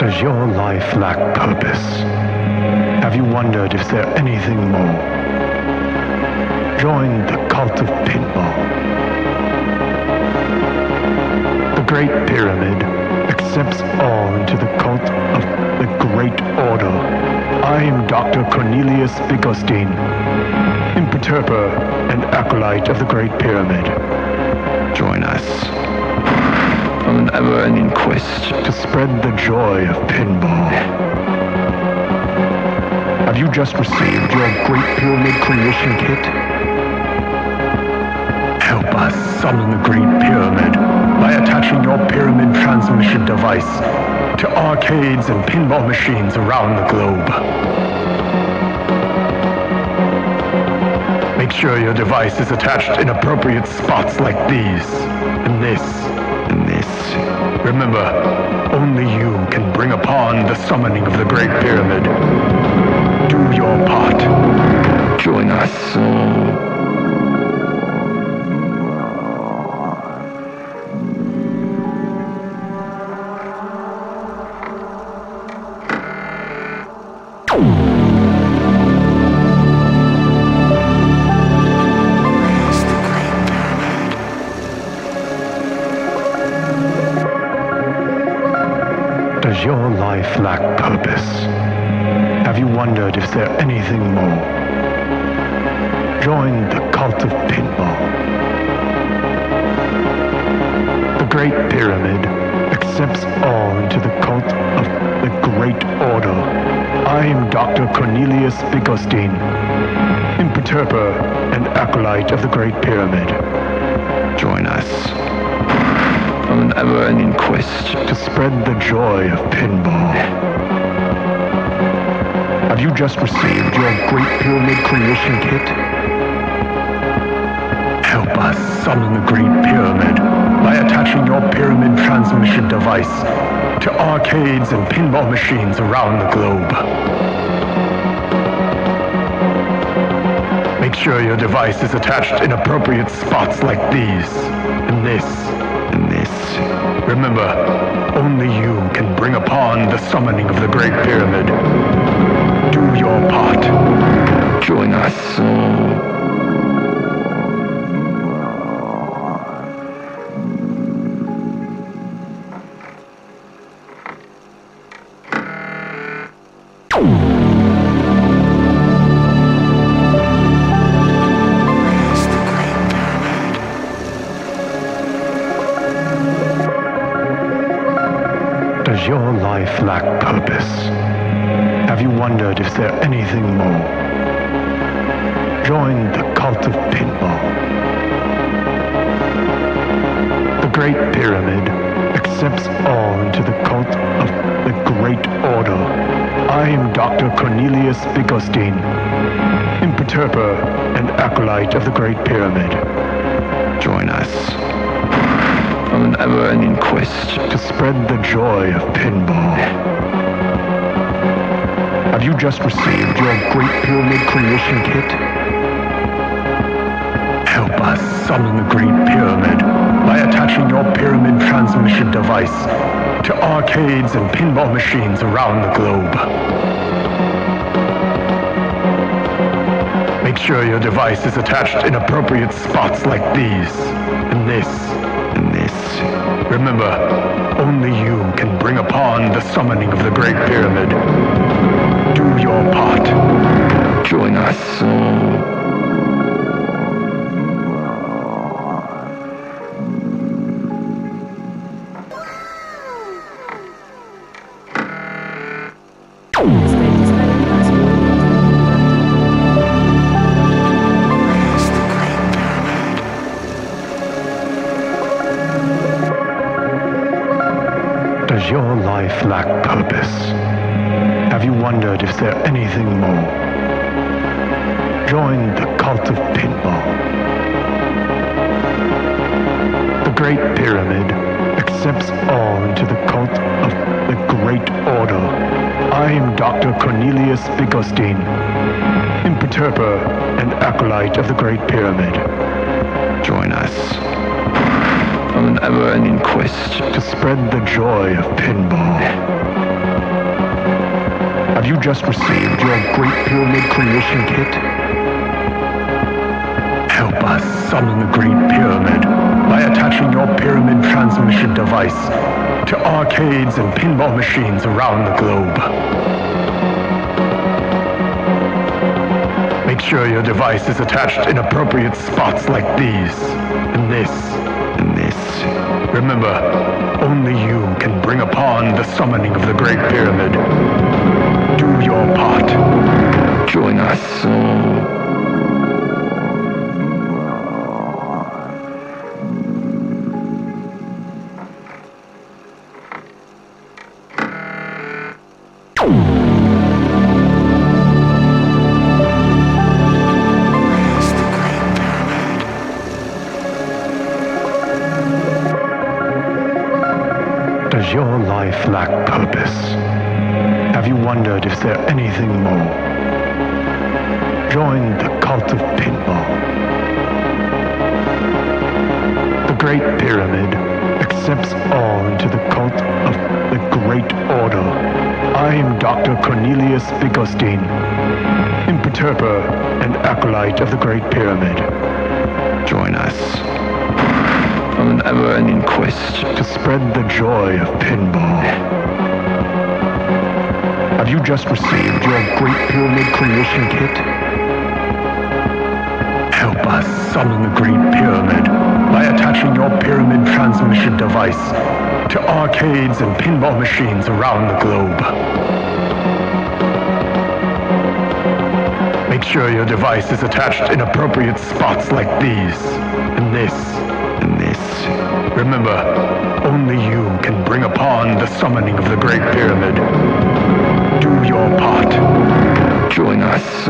Does your life lack purpose? Have you wondered if there's anything more? Join the cult of Pinball. The Great Pyramid accepts all into the cult of the Great Order. I am Dr. Cornelius Biggostein, imperturber and acolyte of the Great Pyramid. Join us on an ever-ending quest to spread the joy of pinball. Have you just received your Great Pyramid creation kit? Help us summon the Great Pyramid by attaching your pyramid transmission device to arcades and pinball machines around the globe. Make sure your device is attached in appropriate spots like these, and this, and this. Remember, only you can bring upon the summoning of the Great Pyramid. Do your part. Join us. Does your life lack purpose? Have you wondered if there's anything more? Join the cult of Pinball. The Great Pyramid accepts all into the cult of the Great Order. I am Dr. Cornelius Biggostein, imperturber and acolyte of the Great Pyramid. Join us on an ever-ending quest to spread the joy of pinball. Have you just received your Great Pyramid creation kit? Help us summon the Great Pyramid by attaching your pyramid transmission device to arcades and pinball machines around the globe. Make sure your device is attached in appropriate spots like these, and this, and this. Remember, only you can bring upon the summoning of the Great Pyramid. Do your part. Join us. Does your life lack purpose? Have you wondered if there's anything more? Join the cult of Pinball. The Great Pyramid accepts all into the cult of the Great Order. I am Dr. Cornelius Biggostein, imperturber and acolyte of the Great Pyramid. Join us on an ever-ending quest to spread the joy of pinball. Have you just received your Great Pyramid creation kit? Help us summon the Great Pyramid by attaching your pyramid transmission device to arcades and pinball machines around the globe. Make sure your device is attached in appropriate spots like these, and this, and this. Remember, only you can bring upon the summoning of the Great Pyramid. Do your part. Join us. Does your life lack purpose? Have you wondered if there's anything more? Join the cult of Pinball. The Great Pyramid accepts all into the cult of the Great Order. I am Dr. Cornelius Biggostein, imperturber and acolyte of the Great Pyramid. Join us on an ever-ending quest to spread the joy of pinball. Have you just received your Great Pyramid creation kit? Help us summon the Great Pyramid by attaching your pyramid transmission device to arcades and pinball machines around the globe. Make sure your device is attached in appropriate spots like these, and this, and this. Remember, only you can bring upon the summoning of the Great Pyramid. Do your part. Join us. Does your life lack purpose? Have you wondered if there's anything more? Join the cult of pinball. The Great Pyramid accepts all into the cult of the Great Order. I am Dr. Cornelius Biggostein, imperturber and acolyte of the Great Pyramid. Join us on an ever-ending quest to spread the joy of pinball. Have you just received your Great Pyramid creation kit? Help us summon the Great Pyramid by attaching your pyramid transmission device to arcades and pinball machines around the globe. Make sure your device is attached in appropriate spots like these, and this, and this. Remember, only you can bring upon the summoning of the Great Pyramid. Do your part. Join us.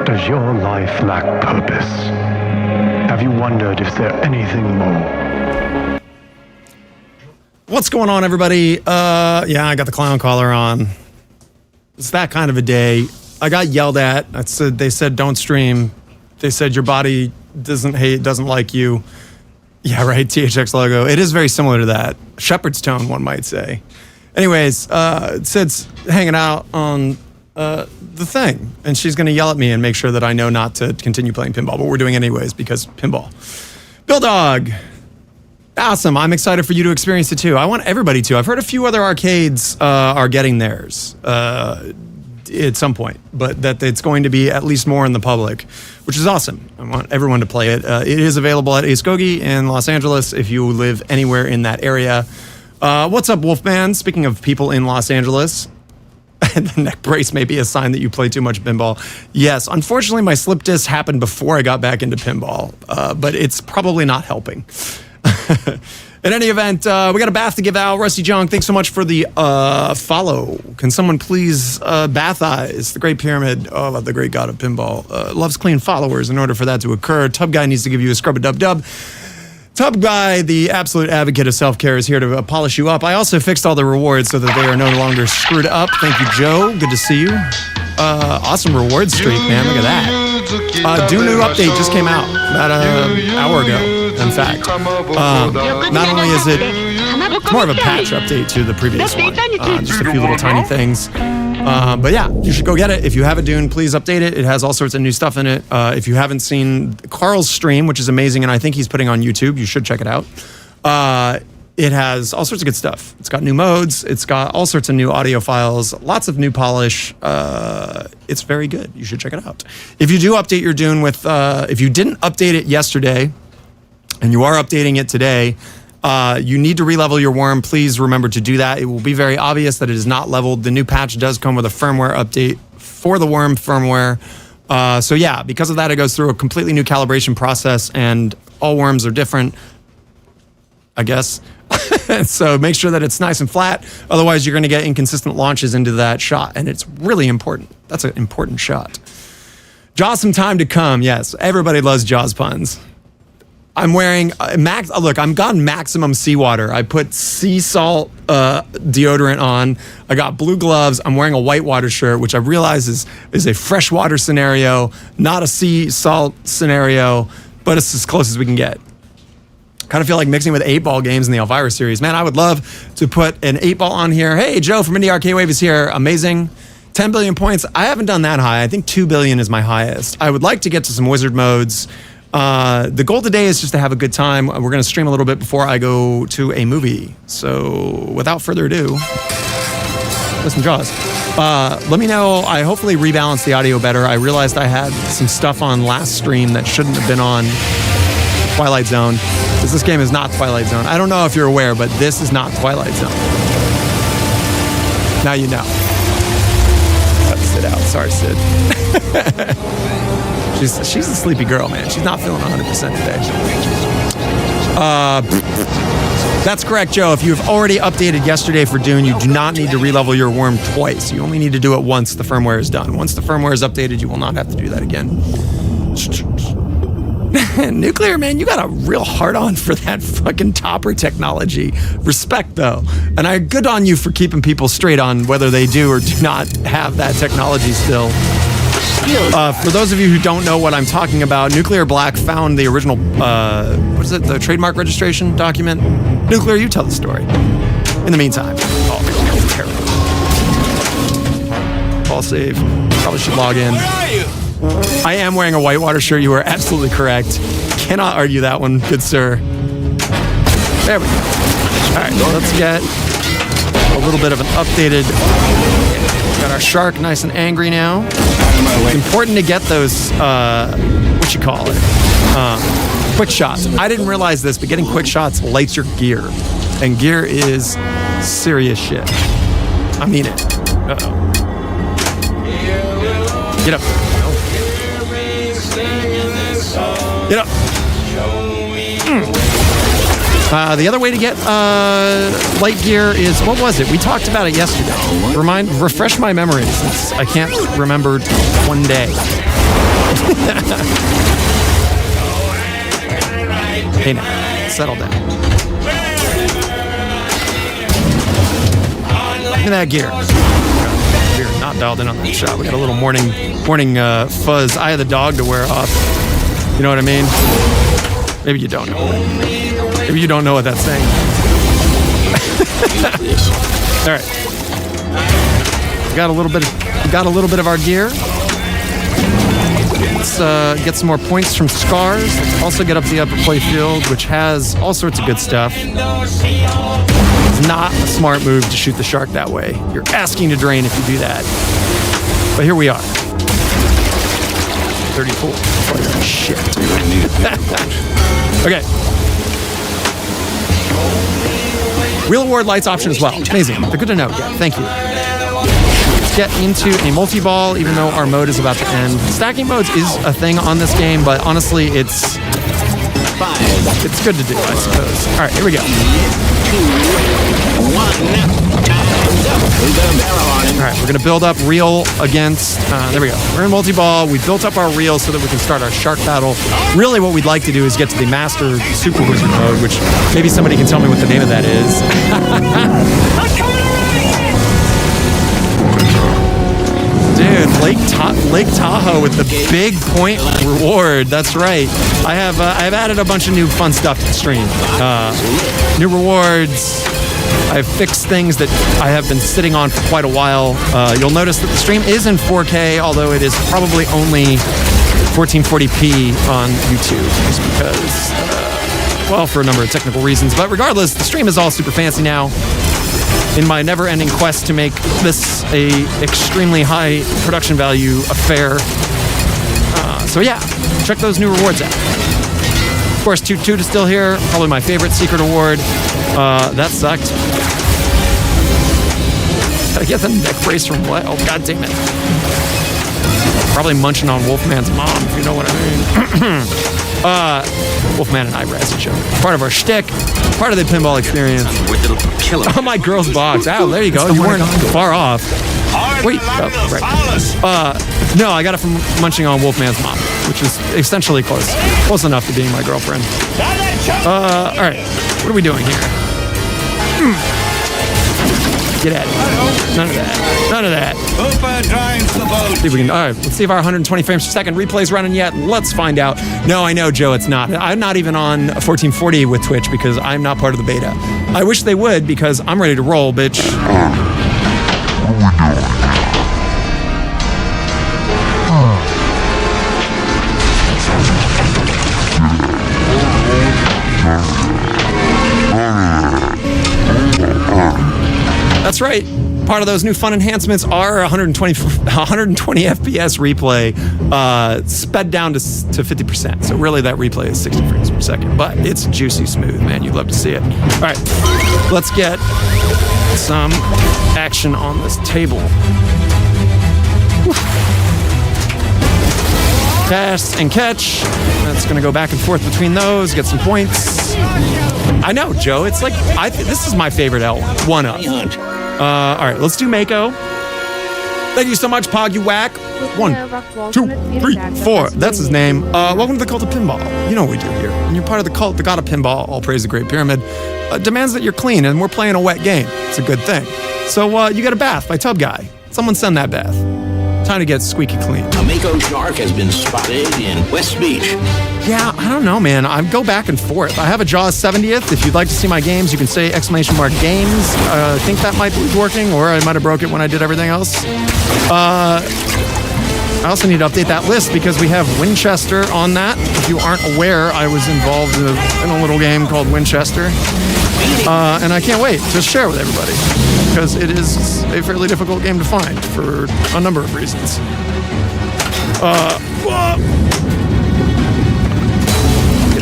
Does your life lack purpose? Have you wondered if there's anything more? What's going on, everybody? Yeah, I got the clown collar on. It's that kind of a day. I got yelled at. They said don't stream. They said your body doesn't like you. Yeah, right. THX logo. It is very similar to that. Shepherd's tone, one might say. Anyways, it said hanging out on the thing, and she's going to yell at me and make sure that I know not to continue playing pinball, but we're doing it anyways because pinball. Bill Dog, awesome. I'm excited for you to experience it too. I want everybody to. I've heard a few other arcades are getting theirs at some point, but that it's going to be at least more in the public, which is awesome. I want everyone to play it. It is available at Ace Gogi in Los Angeles if you live anywhere in that area. What's up, Wolfman? Speaking of people in Los Angeles, the neck brace may be a sign that you play too much pinball. Yes, unfortunately, my slip disc happened before I got back into pinball, but it's probably not helping. In any event, we got a bath to give out. Rusty Jong, thanks so much for the follow. Can someone please bathize the Great Pyramid? Oh, the great god of pinball. Loves clean followers. In order for that to occur, Tub Guy needs to give you a scrub-a-dub-dub. Tub Guy, the absolute advocate of self-care, is here to polish you up. I also fixed all the rewards so that they are no longer screwed up. Thank you, Joe. Good to see you. Awesome reward streak, man. Look at that. Dune new update just came out about an hour ago, in fact. Not only is it's more of a patch update to the previous one. Just a few little tiny things. But yeah, you should go get it. If you have a Dune, please update it. It has all sorts of new stuff in it. If you haven't seen Carl's stream, which is amazing, and I think he's putting on YouTube, you should check it out. It has all sorts of good stuff. It's got new modes. It's got all sorts of new audio files, lots of new polish. It's very good. You should check it out. If you do update your Dune with, if you didn't update it yesterday, and you are updating it today, you need to re-level your worm. Please remember to do that. It will be very obvious that it is not leveled. The new patch does come with a firmware update for the worm firmware. So yeah, because of that, it goes through a completely new calibration process, and all worms are different, I guess. So make sure that it's nice and flat. Otherwise, you're going to get inconsistent launches into that shot, and it's really important. That's an important shot. Jaws some time to come. Yes, everybody loves Jaws puns. I'm wearing I've gone maximum seawater. I put sea salt deodorant on. I got blue gloves. I'm wearing a whitewater shirt, which I realize is a freshwater scenario, not a sea salt scenario, but it's as close as we can get. Kind of feel like mixing with 8-ball games in the Elvira series. Man, I would love to put an 8-ball on here. Hey, Joe from Indie Arcade Wave is here. Amazing. 10 billion points. I haven't done that high. I think 2 billion is my highest. I would like to get to some wizard modes. The goal today is just to have a good time. We're going to stream a little bit before I go to a movie. So without further ado, listen, Jaws. Let me know. I hopefully rebalanced the audio better. I realized I had some stuff on last stream that shouldn't have been on Twilight Zone, because this game is not Twilight Zone. I don't know if you're aware, but this is not Twilight Zone. Now you know. Sit out. Sorry, Sid. she's a sleepy girl, man. She's not feeling 100% today. That's correct, Joe. If you have already updated yesterday for Dune, you do not need to relevel your worm twice. You only need to do it once the firmware is done. Once the firmware is updated, you will not have to do that again. Nuclear, man, you got a real hard-on for that fucking topper technology. Respect, though. And good on you for keeping people straight on whether they do or do not have that technology still. For those of you who don't know what I'm talking about, Nuclear Black found the original, the trademark registration document? Nuclear, you tell the story. In the meantime. Oh, terrible. Ball save. Probably should log in. Where are you? I am wearing a whitewater shirt. You are absolutely correct. Cannot argue that one, good sir. There we go. All right, let's get a little bit of an updated. Got our shark nice and angry now. It's important to get those, quick shots. I didn't realize this, but getting quick shots lights your gear. And gear is serious shit. I mean it. Uh-oh. Get up. Get up. The other way to get light gear is, what was it? We talked about it yesterday. Refresh my memory since I can't remember one day. Hey now, settle down. Look at that gear. We're not dialed in on that shot. We got a little morning fuzz. Eye of the dog to wear off. You know what I mean? Maybe you don't know. Maybe you don't know what that's saying. All right. We got a little bit of our gear. Let's get some more points from Scars. Let's also get up the upper play field, which has all sorts of good stuff. It's not a smart move to shoot the shark that way. You're asking to drain if you do that. But here we are. 34. Oh, shit. Okay. Wheel award lights option as well. Amazing. They're good to know. Yeah, thank you. Let's get into a multi-ball, even though our mode is about to end. Stacking modes is a thing on this game, but honestly, it's good to do, I suppose. All right, here we go. 2, 1, all right, we're gonna build up reel against, there we go. We're in multi-ball. We built up our reel so that we can start our shark battle. Really what we'd like to do is get to the master super wizard mode, which maybe somebody can tell me what the name of that is. Dude, Lake Tahoe with the big point reward. That's right. I've added a bunch of new fun stuff to the stream. New rewards. I've fixed things that I have been sitting on for quite a while. You'll notice that the stream is in 4K, although it is probably only 1440p on YouTube, just because, for a number of technical reasons. But regardless, the stream is all super fancy now. In my never-ending quest to make this a extremely high production value affair. So yeah, check those new rewards out. Of course, Toot Toot is still here. Probably my favorite secret award. That sucked. Gotta get the neck brace from what? Oh, god damn it. Probably munching on Wolfman's mom, if you know what I mean. Wolfman and I razz each other. Part of our shtick, part of the pinball experience. Oh, my girl's box. Oh, there you go. You weren't far off. Wait. Oh, right. No, I got it from munching on Wolfman's mom. which is essentially close enough to being my girlfriend. All right, what are we doing here? Get at it. None of that. See if we can. All right, let's see if our 120 frames per second replay's running yet. Let's find out. No, I know, Joe, it's not. I'm not even on 1440 with Twitch because I'm not part of the beta. I wish they would because I'm ready to roll, bitch. That's right. Part of those new fun enhancements are 120 FPS replay, sped down to 50%. So really that replay is 60 frames per second, but it's juicy smooth, man. You'd love to see it. All right, let's get some action on this table. Pass and catch. That's going to go back and forth between those, get some points. I know, Joe. It's like, this is my favorite L. One up. All right, let's do Mako. Thank you so much, Pog, you whack. 1, 2, 3, 4. That's his name. Welcome to the Cult of Pinball. You know what we do here. When you're part of the cult, the god of pinball, all praise the Great Pyramid, demands that you're clean, and we're playing a wet game. It's a good thing. So you get a bath by Tub Guy. Someone send that bath. Time to get squeaky clean. A Mako shark has been spotted in West Beach. Yeah, I don't know, man. I go back and forth. I have a Jaws 70th. If you'd like to see my games, you can say !games. I think that might be working, or I might have broke it when I did everything else. I also need to update that list because we have Winchester on that. If you aren't aware, I was involved in a little game called Winchester. And I can't wait to share with everybody because it is a fairly difficult game to find for a number of reasons. Get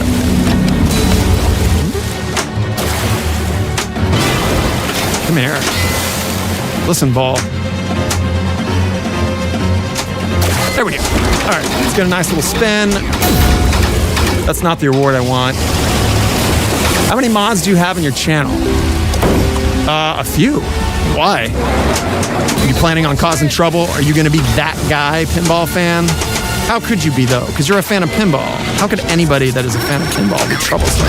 up. Come here. Listen, ball. There we go. All right, let's get a nice little spin. That's not the award I want. How many mods do you have in your channel? A few. Why? Are you planning on causing trouble? Are you going to be that guy, pinball fan? How could you be, though? Because you're a fan of pinball. How could anybody that is a fan of pinball be troublesome?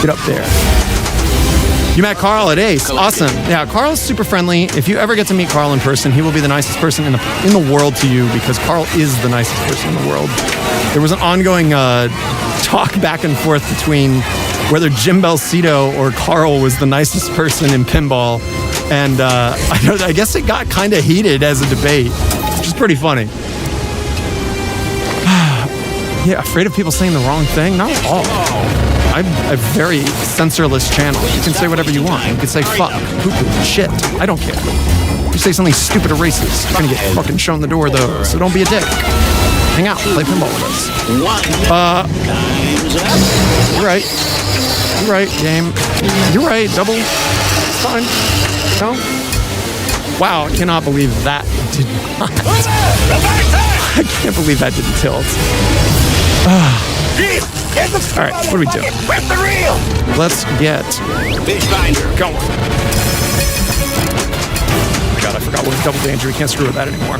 Get up there. You met Carl at Ace. Awesome. Yeah, Carl's super friendly. If you ever get to meet Carl in person, he will be the nicest person in the world to you because Carl is the nicest person in the world. There was an ongoing talk back and forth between whether Jim Belcito or Carl was the nicest person in pinball. And I guess it got kind of heated as a debate, which is pretty funny. Yeah, afraid of people saying the wrong thing? Not at all. I'm a very censorless channel. You can say whatever you want. You can say fuck, poo-poo, shit. I don't care. You say something stupid or racist, you're gonna get fucking shown the door though, so don't be a dick. Hang out, play pinball with us. You're right. You're right, game. You're right, double. It's fine. No? Wow, I cannot believe that did not. I can't believe that didn't tilt. All right, what are we doing? With the reel. Let's get Fish finder. going. Oh my God, I forgot what was double danger. We can't screw with that anymore.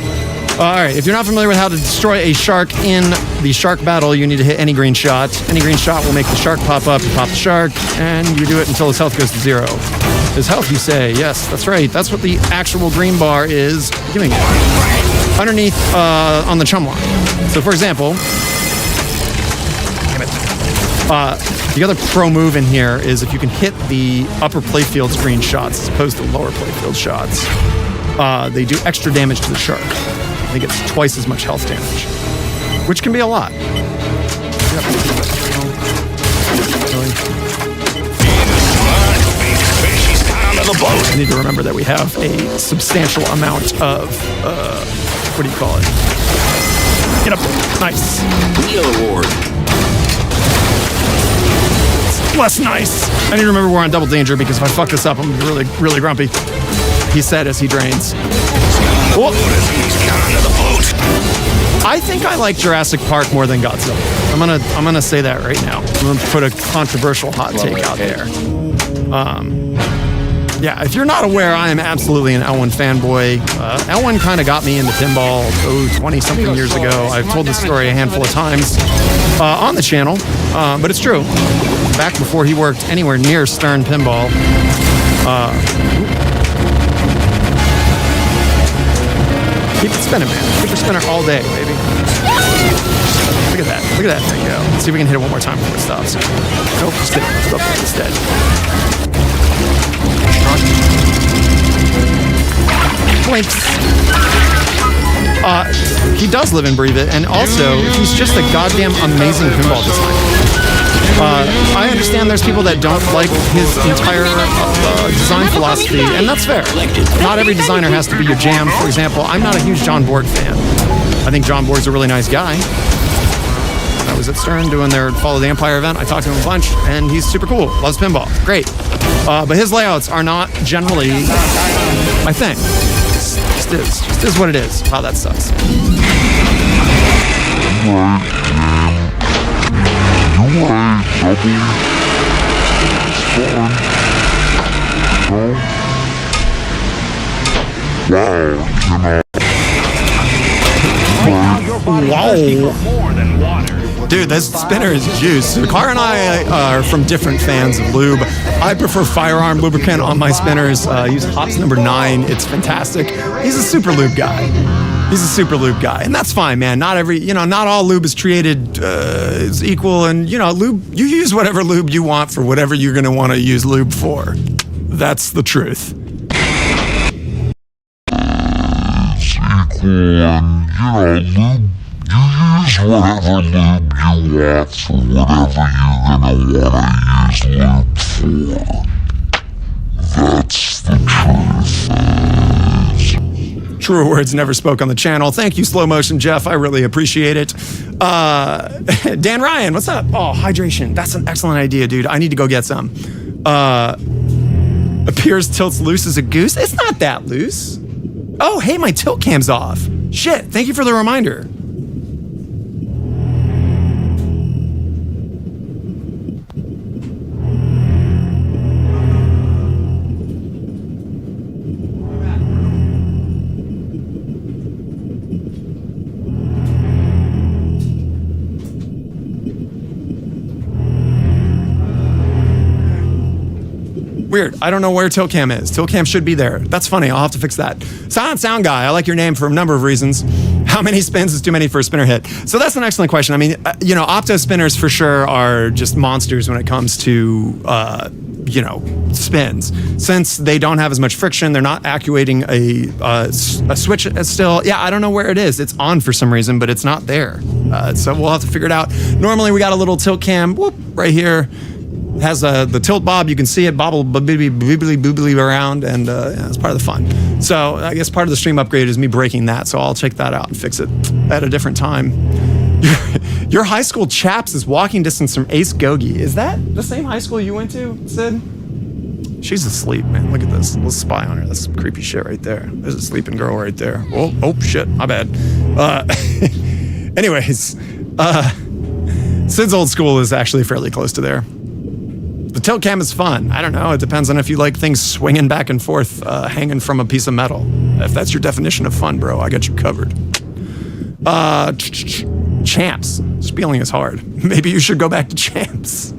All right, if you're not familiar with how to destroy a shark in the shark battle, you need to hit any green shot. Any green shot will make the shark pop up. You pop the shark, and you do it until his health goes to 0. His health, you say? Yes, that's right. That's what the actual green bar is giving you. Underneath on the chum line. So, for example, the other pro move in here is if you can hit the upper playfield's green shots as opposed to lower playfield shots, they do extra damage to the shark. I think it's twice as much health damage, which can be a lot. I need to remember that we have a substantial amount of, what do you call it? Get up there. Nice. Wheel award. Less nice. I need to remember we're on double danger because if I fuck this up, I'm gonna be really, really grumpy. He said as he drains. Oh. I think I like Jurassic Park more than Godzilla. I'm gonna say that right now. I'm gonna put a controversial hot take out there. Yeah, if you're not aware, I am absolutely an L1 fanboy. L1 kind of got me into pinball 20-something years ago. I've told this story a handful of times on the channel, but it's true. Back before he worked anywhere near Stern Pinball. Keep it spinning, man. Keep it spinning all day, baby. Look at that. Look at that thing go. Let's see if we can hit it one more time before it stops. Nope, just kidding. Stop it instead. Blinks. He does live and breathe it, and also he's just a goddamn amazing pinball designer. I understand there's people that don't like his entire design philosophy, and that's fair. Not every designer has to be your jam. For example, I'm not a huge John Borg fan. I think John Borg's a really nice guy. I was at Stern doing their Follow the Empire event. I talked to him a bunch, and he's super cool. Loves pinball. Great. But his layouts are not generally my thing. Just is what it is. Wow, that sucks. Wow. Dude, this spinner is juice. Car and I are from different fans of lube. I prefer firearm lubricant on my spinners. I use Hops number 9. It's fantastic. He's a super lube guy. And that's fine, man. Not all lube is created is equal, and lube. You use whatever lube you want for whatever you're gonna want to use lube for. That's the truth. It's equal, and lube. You use whatever lube you want for whatever you're gonna want to use lube for. That's the truth. Truer words never spoke on the channel. Thank you, Slow Motion Jeff. I really appreciate it. Dan Ryan, what's up? Oh, hydration. That's an excellent idea, dude. I need to go get some. Appears tilts loose as a goose. It's not that loose. Oh, hey, my tilt cam's off. Shit, thank you for the reminder. Weird. I don't know where tilt cam is. Tilt cam should be there. That's funny. I'll have to fix that. Silent Sound Guy. I like your name for a number of reasons. How many spins is too many for a spinner hit? So that's an excellent question. I mean, opto spinners for sure are just monsters when it comes to, spins. Since they don't have as much friction, they're not actuating a switch still. Yeah, I don't know where it is. It's on for some reason, but it's not there. So we'll have to figure it out. Normally, we got a little tilt cam right here. It has the tilt bob. You can see it bobble boobly around, and it's part of the fun. So I guess part of the stream upgrade is me breaking that, so I'll check that out and fix it at a different time. Your high school chaps is walking distance from Ace Gogi. Is that the same high school you went to, Sid? She's asleep, man. Look at this. Let's spy on her. That's some creepy shit right there. There's a sleeping girl right there. Oh shit. My bad. Anyways, Sid's old school is actually fairly close to there. The tilt cam is fun. I don't know. It depends on if you like things swinging back and forth, hanging from a piece of metal. If that's your definition of fun, bro, I got you covered. Champs. Spieling is hard. Maybe you should go back to Champs.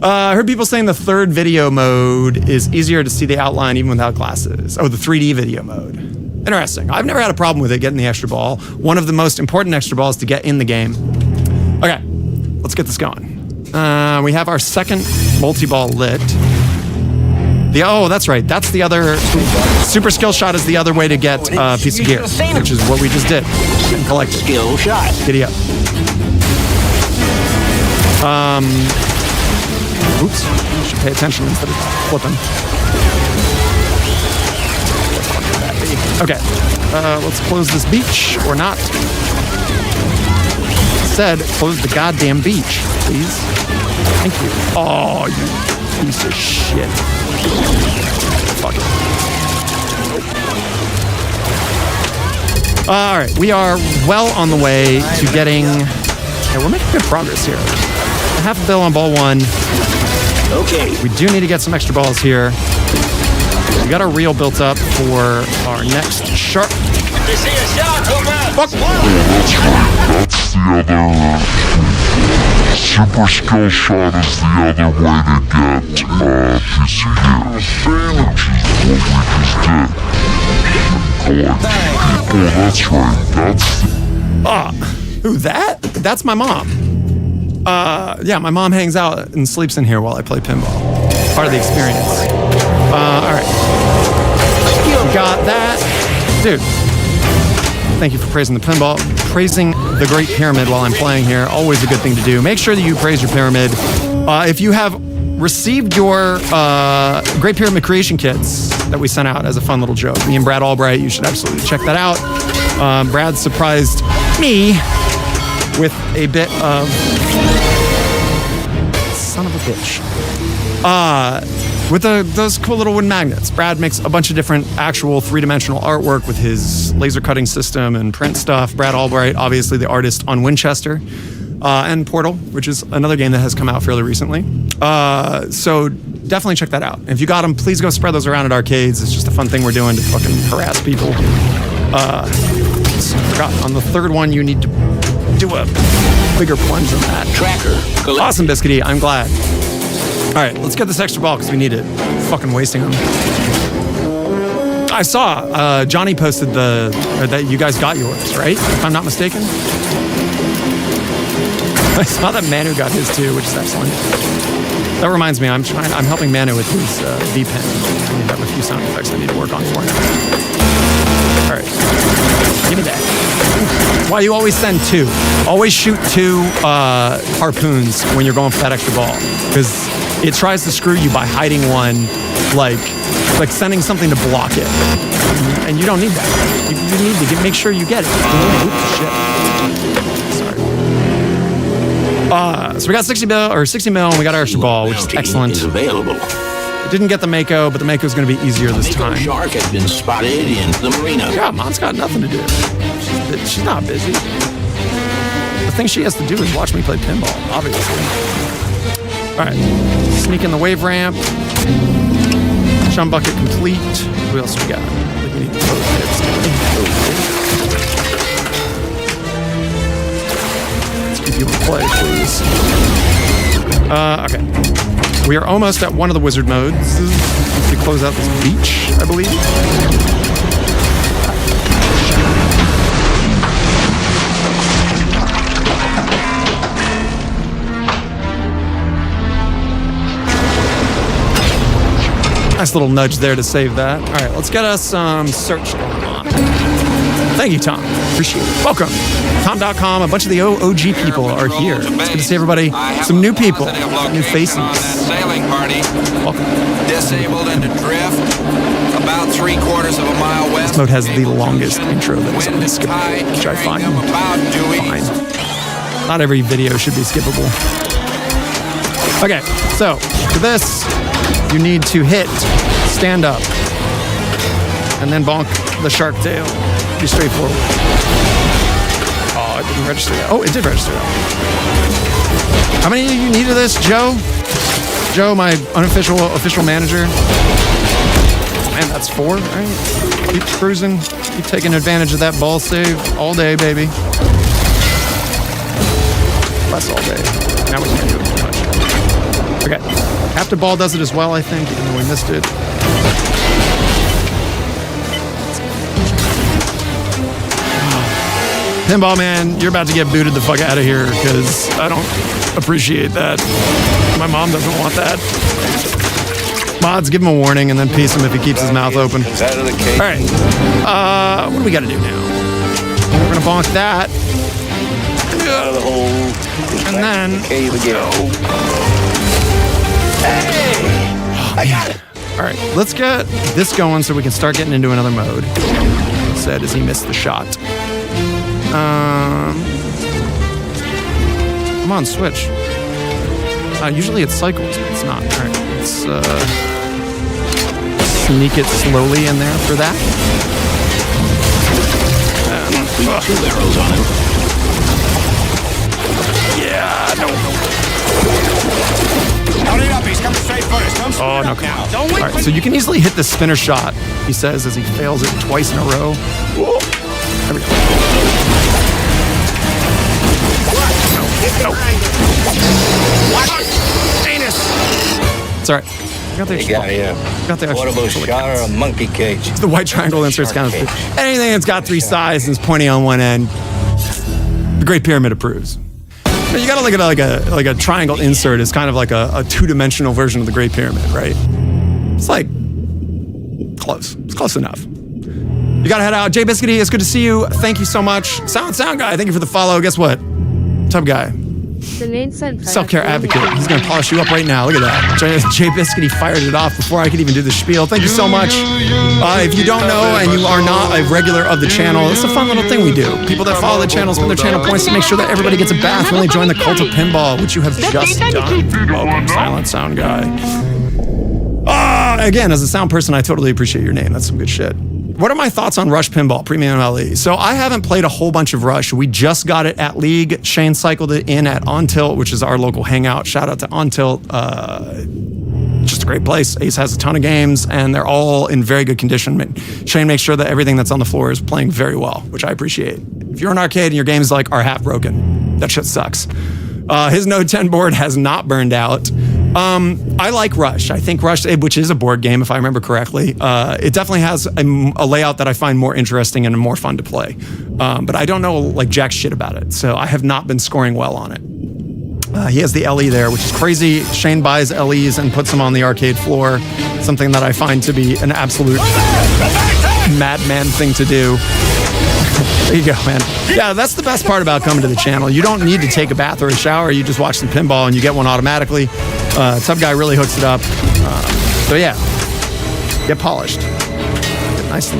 I heard people saying the third video mode is easier to see the outline even without glasses. Oh, the 3D video mode. Interesting. I've never had a problem with it getting the extra ball. One of the most important extra balls to get in the game. Okay, let's get this going. We have our second multi-ball lit. Oh, that's right. That's the other super skill shot is the other way to get a piece of gear, which is what we just did. And collect it. Skill shot. Giddy up. Oops. Should pay attention instead of flipping. Okay. Let's close this beach or not. Said close the goddamn beach, please. Thank you. Oh, you piece of shit. Fuck it. All right, we are well on the way to getting. Yeah, we're making good progress here. Half a bill on ball one. Okay. We do need to get some extra balls here. We got our reel built up for our next shark. You see a shark, Fuck. That's the other super skill shot is the other way to get this here, which is what we just did. Collect people, that's right, Who, that? That's my mom. Yeah, my mom hangs out and sleeps in here while I play pinball. Part of the experience. All right. We got that. Dude. Thank you for praising the pinball. Praising the Great Pyramid while I'm playing here. Always a good thing to do. Make sure that you praise your pyramid. If you have received your Great Pyramid creation kits that we sent out as a fun little joke, me and Brad Albright, you should absolutely check that out. Brad surprised me with a bit of son of a bitch. With those cool little wooden magnets. Brad makes a bunch of different actual three-dimensional artwork with his laser cutting system and print stuff. Brad Albright, obviously the artist on Winchester, and Portal, which is another game that has come out fairly recently. So definitely check that out. If you got them, please go spread those around at arcades. It's just a fun thing we're doing to fucking harass people. I forgot, on the third one, you need to do a bigger plunge than that. Tracker. Awesome, Biscuity. I'm glad. All right, let's get this extra ball because we need it. Fucking wasting them. I saw Johnny posted that you guys got yours, right? If I'm not mistaken. I saw that Manu got his too, which is excellent. That reminds me, I'm helping Manu with his V-Pen. I need to have a few sound effects I need to work on for him. All right, give me that. Why you always send two? Always shoot two harpoons when you're going for that extra ball, because it tries to screw you by hiding one, like sending something to block it, and you don't need that. You need to make sure you get it. Sorry. So we got 60 mil, and we got our extra ball, which is excellent. Is available. Didn't get the Mako, but the Mako is going to be easier this Mako time. shark has been spotted in the marina. Yeah, Mom's got nothing to do. She's not busy. The thing she has to do is watch me play pinball, obviously. All right, sneak in the wave ramp. Chum bucket complete. What else we got? I think we need both hits. Let's keep you in play, please. Okay. We are almost at one of the wizard modes. We close out this beach, I believe. Nice little nudge there to save that. All right, let's get us some search going on. Thank you, Tom. Appreciate it. Welcome. Tom.com. A bunch of the OG people are here. It's good to see everybody. Some new people, new faces. Sailing party. Welcome. Disabled and adrift. About 3/4 of a mile west. This mode has the longest intro that is unskippable, which I find fine. Not every video should be skippable. Okay, so for this, you need to hit stand up and then bonk the shark tail. Be straightforward. Oh, it didn't register that. Oh, it did register that. How many of you need of this, Joe? Joe, my official manager. Man, that's 4, right? Keep cruising. Keep taking advantage of that ball save all day, baby. Less all day. Now we can't do it too much. Okay. Captain Ball does it as well, I think, even though we missed it. Pinball Man, you're about to get booted the fuck out of here because I don't appreciate that. My mom doesn't want that. Mods, give him a warning and then piece him if he keeps his mouth open. All right. What do we got to do now? We're going to bonk that. Out of the hole. And then... Cave again. Hey! I got it. All right, let's get this going so we can start getting into another mode. Said as he missed the shot. Come on, switch. Usually it cycles, but it's not. All right, let's sneak it slowly in there for that. We got 2 arrows on him. Yeah, no. Hold it up. He's coming straight for us. Don't Oh, no, come on. All right, so you can easily hit the spinner shot, he says, as he fails it twice in a row. Whoa. There we go. No. Anus. It's all right. I got the They got here. Got the Portable shot or a monkey cage? The white triangle inserts kind of anything that's got three sides and is pointing on one end. The Great Pyramid approves. But you got to look at it like a triangle insert is kind of like a two-dimensional version of the Great Pyramid, right? It's like close. It's close enough. You got to head out. Jay Biscuity, it's good to see you. Thank you so much. Sound guy, thank you for the follow. Guess what? Tub guy. Self-care advocate. He's going to polish you up right now. Look at that. Jay Biscuity fired it off before I could even do the spiel. Thank you so much. If you don't know and you are not a regular of the channel, it's a fun little thing we do. People that follow the channel spend their channel points to make sure that everybody gets a bath when they join the cult of pinball, which you have just done. Welcome, silent sound guy. Again, as a sound person, I totally appreciate your name. That's some good shit. What are my thoughts on Rush Pinball Premium LE? So I haven't played a whole bunch of Rush. We just got it at League. Shane cycled it in at On Tilt, which is our local hangout. Shout out to On Tilt. Just a great place. Ace has a ton of games, and they're all in very good condition. Shane makes sure that everything that's on the floor is playing very well, which I appreciate. If you're an arcade and your games are half broken, that shit sucks. His Node 10 board has not burned out. I like Rush. I think Rush, which is a board game, if I remember correctly, it definitely has a layout that I find more interesting and more fun to play. But I don't know like jack shit about it, so I have not been scoring well on it. He has the LE there, which is crazy. Shane buys LEs and puts them on the arcade floor, something that I find to be an absolute madman thing to do. There you go, man. Yeah, that's the best part about coming to the channel. You don't need to take a bath or a shower. You just watch some pinball and you get one automatically. Tub guy really hooks it up. So yeah, get polished. Get nice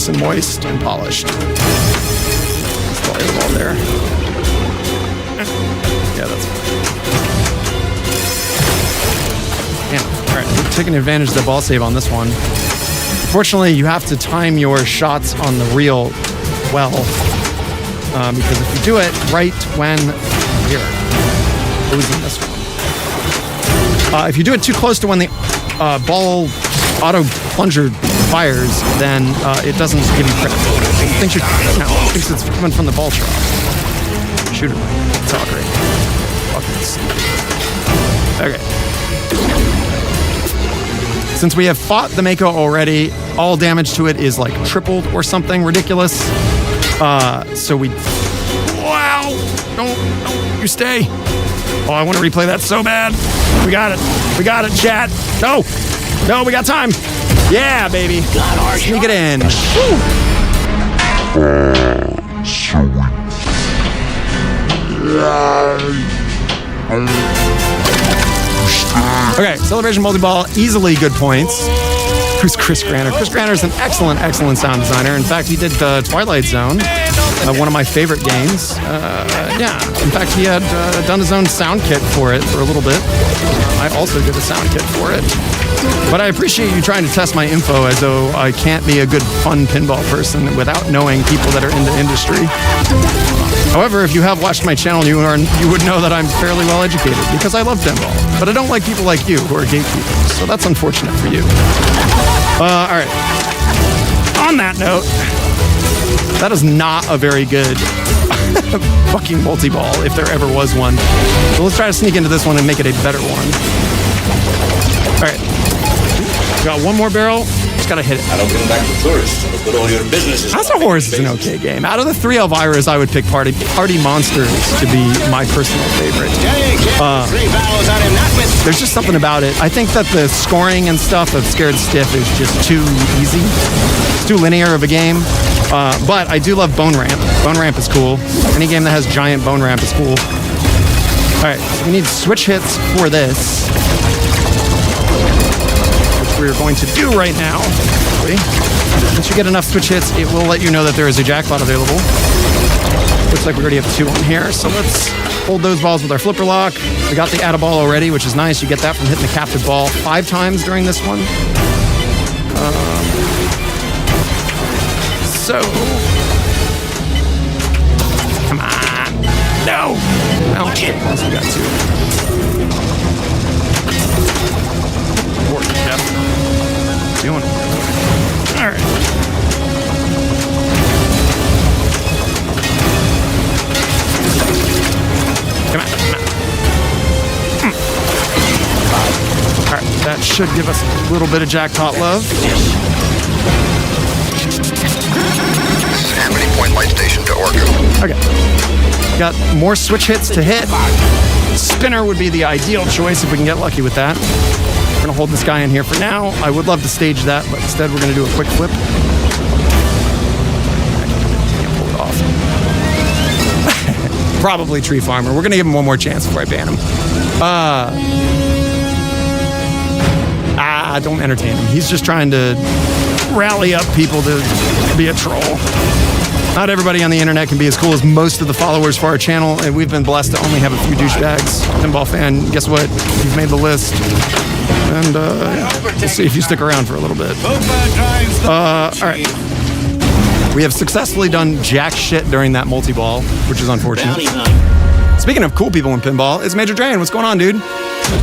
and moist and polished. Let's throw the ball there. Yeah, that's fine. Damn. All right, we're taking advantage of the ball save on this one. Fortunately, you have to time your shots on the reel well, because if you do it right when here, losing this one. If you do it too close to when the ball auto plunger fires, then it doesn't give you credit. It thinks it's coming from the ball trough. Shoot it. It's all great. Okay. Since we have fought the Mako already, all damage to it is like tripled or something ridiculous. So we... Wow! Don't, you stay. Oh, I want to replay that so bad. We got it. We got it, chat. No, we got time. Yeah, baby. Sneak it in. Okay, Celebration Multi-Ball, easily good points. Who's Chris Granner? Chris Granner is an excellent sound designer. In fact, he did Twilight Zone, one of my favorite games. Yeah, in fact, he had done his own sound kit for it for a little bit. I also did a sound kit for it. But I appreciate you trying to test my info as though I can't be a good, fun pinball person without knowing people that are in the industry. However, if you have watched my channel, you would know that I'm fairly well educated because I love pinball. But I don't like people like you who are gatekeepers, so that's unfortunate for you. All right. On that note, that is not a very good fucking multi-ball, if there ever was one. So let's try to sneak into this one and make it a better one. All right. Got one more barrel. Just gotta hit it. I don't bring back the tourists. But all your businesses. House of Horrors is an okay game. Out of the three Elviras, I would pick Party Monsters to be my personal favorite. There's just something about it. I think that the scoring and stuff of Scared Stiff is just too easy. It's too linear of a game. But I do love Bone Ramp. Bone Ramp is cool. Any game that has giant Bone Ramp is cool. All right, so we need switch hits for this, which we're going to do right now. Once you get enough switch hits, it will let you know that there is a jackpot available. Looks like we already have two on here, so let's hold those balls with our flipper lock. We got the add a ball already, which is nice. You get that from hitting the captive ball 5 times during this one. So, come on. No. Okay, we got 2. should give us a little bit of jackpot love. Amity Point Light Station to Orca. Okay. Got more switch hits to hit. Spinner would be the ideal choice if we can get lucky with that. We're gonna hold this guy in here for now. I would love to stage that, but instead we're gonna do a quick flip. Can't pull it off. Probably Tree Farmer. We're gonna give him one more chance before I ban him. Don't entertain him. He's just trying to rally up people to be a troll. Not everybody on the internet can be as cool as most of the followers for our channel, and we've been blessed to only have a few douchebags. Pinball fan, guess what? You've made the list. And we'll see if you stick around for a little bit. All right. We have successfully done jack shit during that multi-ball, which is unfortunate. Speaking of cool people in pinball, it's Major Drain. What's going on, dude?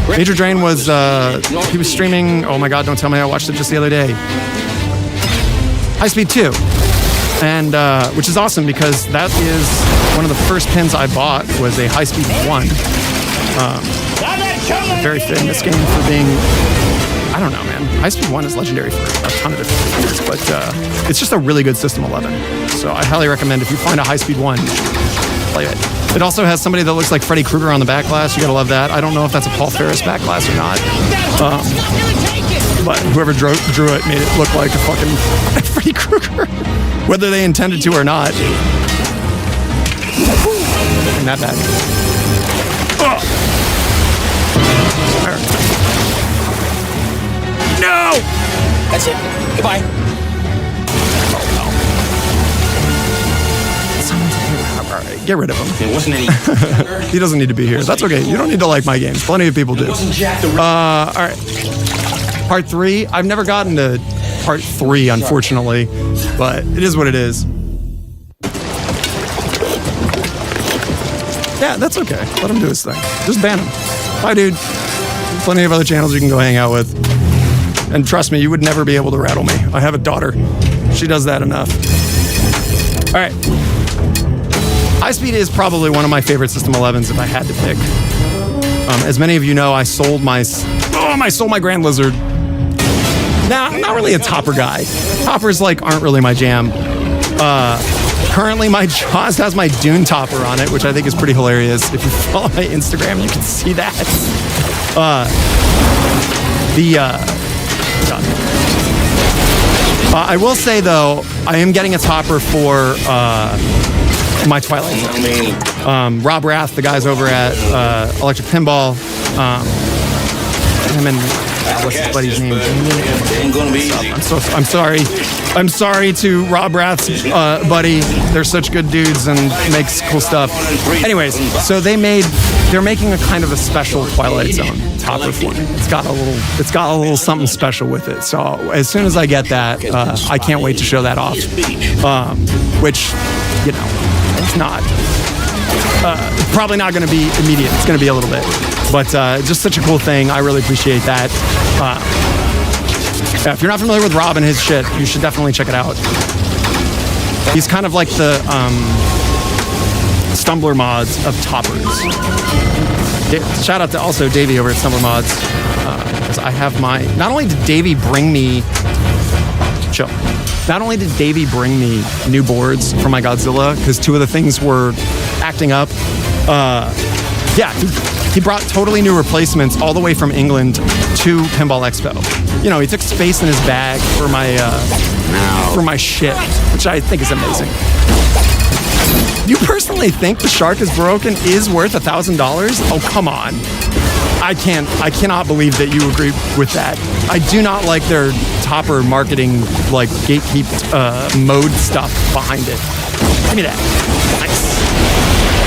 Major Drain was, he was streaming, oh my God, don't tell me, I watched it just the other day. High Speed 2. And, which is awesome because that is one of the first pins I bought was a High Speed 1. Very famous game for being, I don't know, man. High Speed 1 is legendary for a ton of different reasons, but it's just a really good System 11. So I highly recommend if you find a High Speed 1, play it. It also has somebody that looks like Freddy Krueger on the back glass. You gotta love that. I don't know if that's a Paul Ferris back glass or not. But whoever drew it made it look like a fucking Freddy Krueger. Whether they intended to or not. Ain't that bad. No! That's it. Goodbye. All right, get rid of him. It wasn't any. He doesn't need to be here. That's okay. You don't need to like my games. Plenty of people do. All right. Part 3. I've never gotten to part 3, unfortunately, but it is what it is. Yeah, that's okay. Let him do his thing. Just ban him. Bye, dude. Plenty of other channels you can go hang out with. And trust me, you would never be able to rattle me. I have a daughter. She does that enough. All right. High Speed is probably one of my favorite System 11s if I had to pick. As many of you know, I sold my Grand Lizard. Now, I'm not really a topper guy. Toppers aren't really my jam. Currently, my Jaws has my Dune topper on it, which I think is pretty hilarious. If you follow my Instagram, you can see that. I will say though, I am getting a topper for my Twilight Zone. Rob Rath, the guys over at Electric Pinball, him and what's his buddy's name? Ain't gonna be easy. I'm sorry. I'm sorry to Rob Rath's buddy. They're such good dudes and makes cool stuff. Anyways, so they're making a kind of a special Twilight Zone topper for me. It's got a little something special with it. So as soon as I get that, I can't wait to show that off. Which, it's not. Probably not going to be immediate. It's going to be a little bit. But just such a cool thing. I really appreciate that. If you're not familiar with Rob and his shit, you should definitely check it out. He's kind of like the Stumbler Mods of toppers. Shout out to also Davey over at Stumbler Mods. Because I have my... Not only did Davey bring me... Chill. Not only did Davey bring me new boards for my Godzilla, because 2 of the things were acting up. He brought totally new replacements all the way from England to Pinball Expo. He took space in his bag for my shit, which I think is amazing. You personally think the shark is broken is worth $1,000? Oh, come on. I cannot believe that you agree with that. I do not like their topper marketing, gatekeep mode stuff behind it. Give me that. Nice.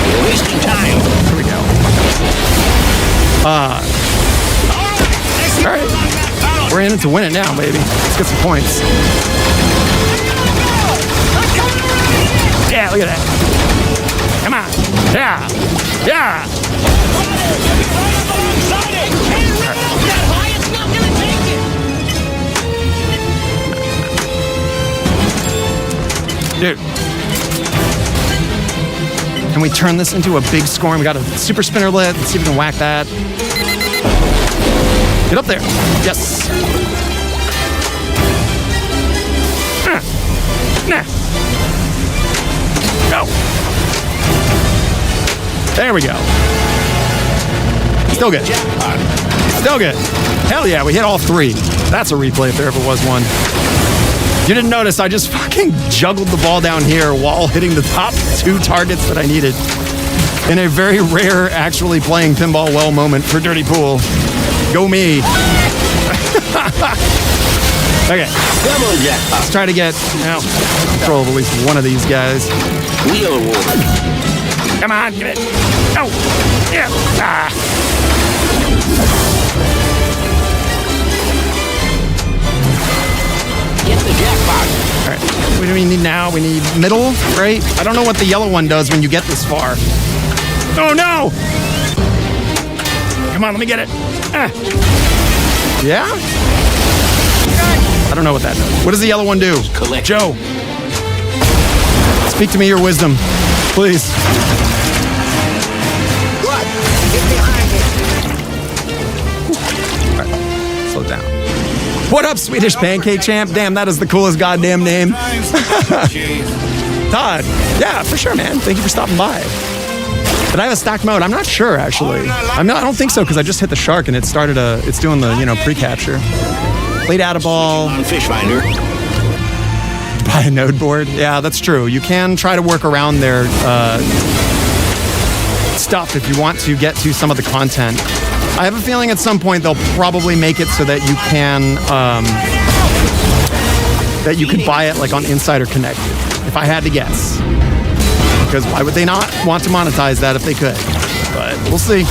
You're wasting time. Here we go. All right. We're in it to win it now, baby. Let's get some points. Yeah, look at that. Come on. Yeah. Yeah. Dude. Can we turn this into a big score? We got a super spinner lit. Let's see if we can whack that. Get up there. Yes. Nah. Go. There we go. Still good. Still good. Hell yeah, we hit all three. That's a replay if there ever was one. You didn't notice, I just fucking juggled the ball down here while hitting the top 2 targets that I needed. In a very rare actually playing pinball well moment for Dirty Pool. Go me. Okay. Double jackpot. Let's try to get control of at least one of these guys. Wheel award. Come on, get it. Oh, yeah. Ah. Get the jackpot. All right. What do we need now? We need middle, right? I don't know what the yellow one does when you get this far. Oh, no. Come on, let me get it. Yeah? I don't know what that does. What does the yellow one do? Collect. Joe. Speak to me your wisdom, please. What? Get behind me. All right. Slow down. What up, Swedish Pancake Champ? Damn, that is the coolest goddamn name. Todd. Yeah, for sure, man. Thank you for stopping by. Did I have a stacked mode? I'm not sure, actually. I don't think so, because I just hit the shark and it started it's doing the, pre-capture. Played out a ball. On fish finder. Buy a node board. Yeah, that's true. You can try to work around their stuff if you want to get to some of the content. I have a feeling at some point they'll probably make it so that you can buy it like on Insider Connected, if I had to guess. Because why would they not want to monetize that if they could? But we'll see.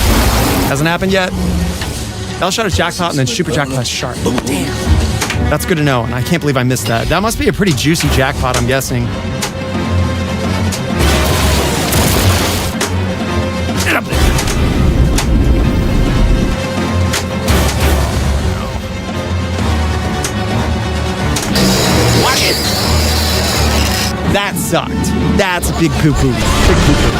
Hasn't happened yet. L shot a jackpot and then super jackpot shark. Oh, damn. That's good to know, and I can't believe I missed that. That must be a pretty juicy jackpot, I'm guessing. Get up there. Watch it. That sucked. That's a big poo-poo. Big poo-poo.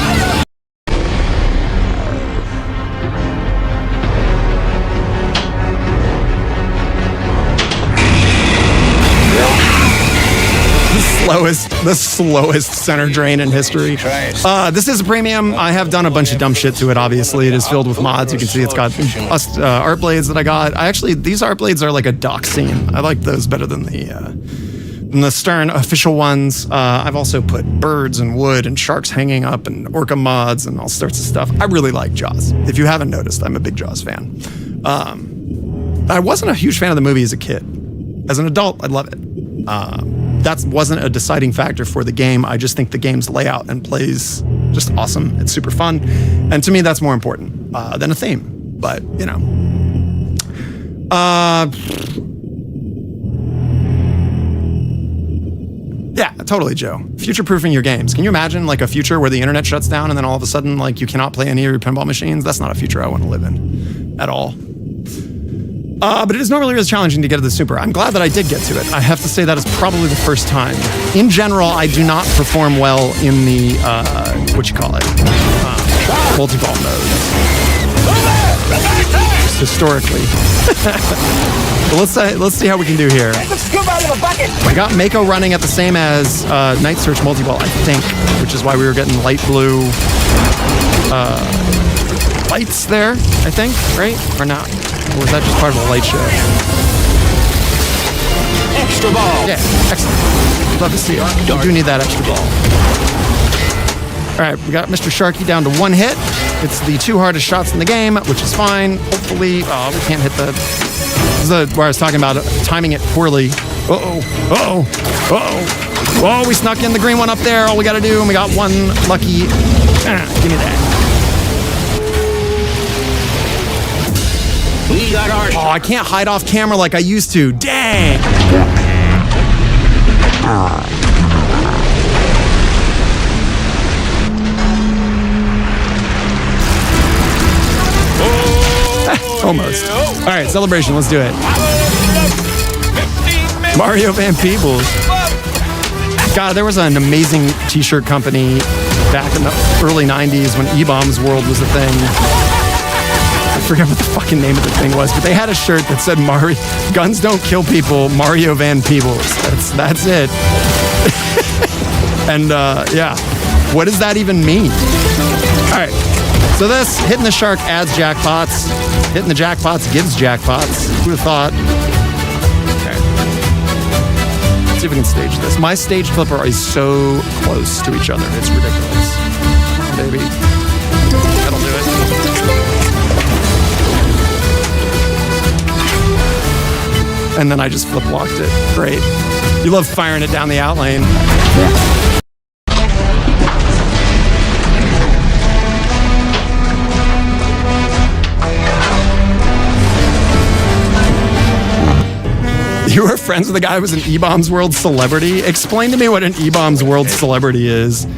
The slowest center drain in history. This is a premium. I have done a bunch of dumb shit to it, obviously. It is filled with mods. You can see it's got art blades that I got. These art blades are like a dock scene. I like those better than the Stern official ones. I've also put birds and wood and sharks hanging up and orca mods and all sorts of stuff. I really like Jaws. If you haven't noticed, I'm a big Jaws fan. I wasn't a huge fan of the movie as a kid. As an adult, I love it. That wasn't a deciding factor for the game. I just think the game's layout and plays just awesome. It's super fun. And to me, that's more important than a theme. But, yeah, totally, Joe. Future-proofing your games. Can you imagine like a future where the internet shuts down and then all of a sudden like you cannot play any of your pinball machines? That's not a future I want to live in at all. But it is normally really challenging to get to the Super. I'm glad that I did get to it. I have to say that is probably the first time. In general, I do not perform well in the, multi-ball mode. Just historically. But let's see how we can do here. I got Mako running at the same as Night Search multi-ball, I think, which is why we were getting light blue lights there, I think, right? Or not? Or was that just part of a light show? Extra ball. Yeah, excellent. Love to see it. We do need that extra ball. All right, we got Mr. Sharky down to 1 hit. It's the 2 hardest shots in the game, which is fine. Hopefully, we can't hit the... This is where I was talking about timing it poorly. Oh, we snuck in the green one up there. All we got to do, and we got one lucky... give me that. We got ours. Oh, I can't hide off camera like I used to. Dang! Almost. All right, celebration. Let's do it. Mario Van Peebles. God, there was an amazing t-shirt company back in the early 90s when E-Bombs World was a thing. forget what the fucking name of the thing was, but they had a shirt that said "Guns don't kill people, Mario Van Peebles." That's it. And yeah, what does that even mean? All right, so this hitting the shark adds jackpots. Hitting the jackpots gives jackpots. Who would have thought? Okay. Let's see if we can stage this. My stage flipper is so close to each other. It's ridiculous. Come on, baby. That'll do it. And then I just flip locked it. Great. You love firing it down the out lane. You were friends with a guy who was an E-Bombs World celebrity? Explain to me what an E-Bombs World celebrity is.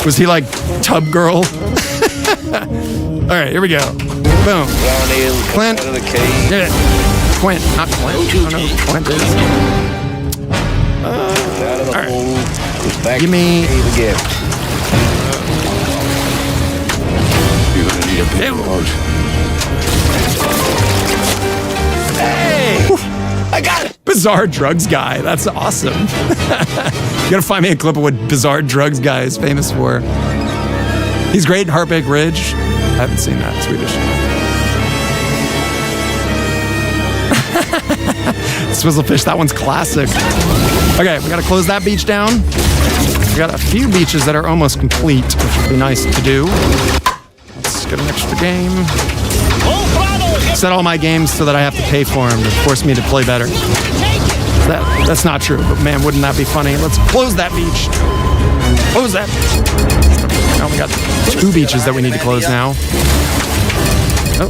Was he like Tub Girl? All right, here we go. Boom. Clint. Out of the cave. Get it. Quint, not Clint. I don't know who Quint is. Out of the hole. Goes back Give me- to the cave again. You're gonna need a pinball. Hey! I got it. Bizarre Drugs Guy. That's awesome. You gotta find me a clip of what Bizarre Drugs Guy is famous for. He's great in Heartbreak Ridge. I haven't seen that. Swedish. Swizzlefish, that one's classic. Okay, we gotta close that beach down. We got a few beaches that are almost complete, which would be nice to do. Let's get an extra game. Set all my games so that I have to pay for them to force me to play better. That's not true, but man, wouldn't that be funny? Let's close that beach. Close that beach. Now we got 2 beaches that we need to close now. Oh,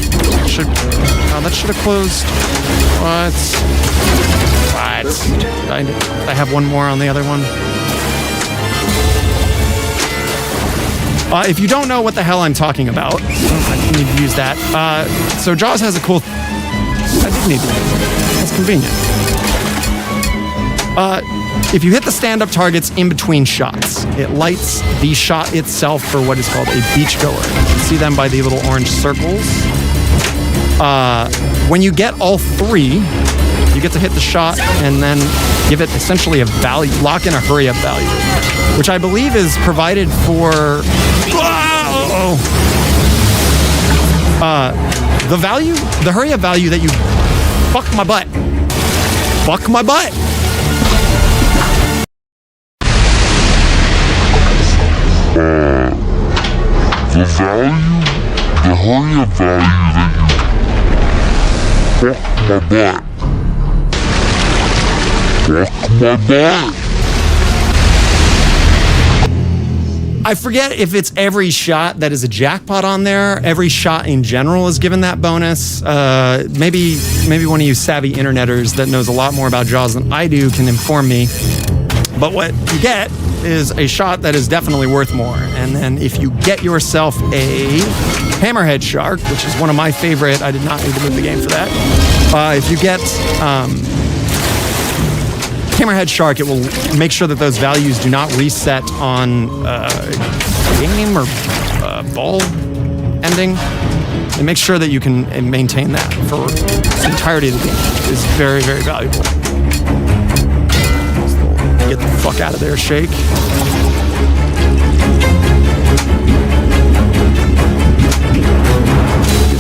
that should have closed. What? I have one more on the other one. If you don't know what the hell I'm talking about, I need to use that. So Jaws has a cool... I did need to use it. That's convenient. If you hit the stand-up targets in between shots, it lights the shot itself for what is called a beachgoer. You can see them by the little orange circles. When you get all 3, you get to hit the shot and then give it essentially a value, lock in a hurry-up value, which I believe is provided for... the value, the hurry-up value that you... Fuck my butt. Fuck my butt. The hurry-up value that you fuck my butt. Fuck my butt. I forget if it's every shot that is a jackpot on there. Every shot in general is given that bonus. Maybe one of you savvy interneters that knows a lot more about Jaws than I do can inform me. But what you get is a shot that is definitely worth more. And then if you get yourself a hammerhead shark, which is one of my favorite, I did not need to move the game for that. If you get hammerhead shark, it will make sure that those values do not reset on game or ball ending. And make sure that you can maintain that for the entirety of the game. It is very, very valuable. Get the fuck out of there, Shake.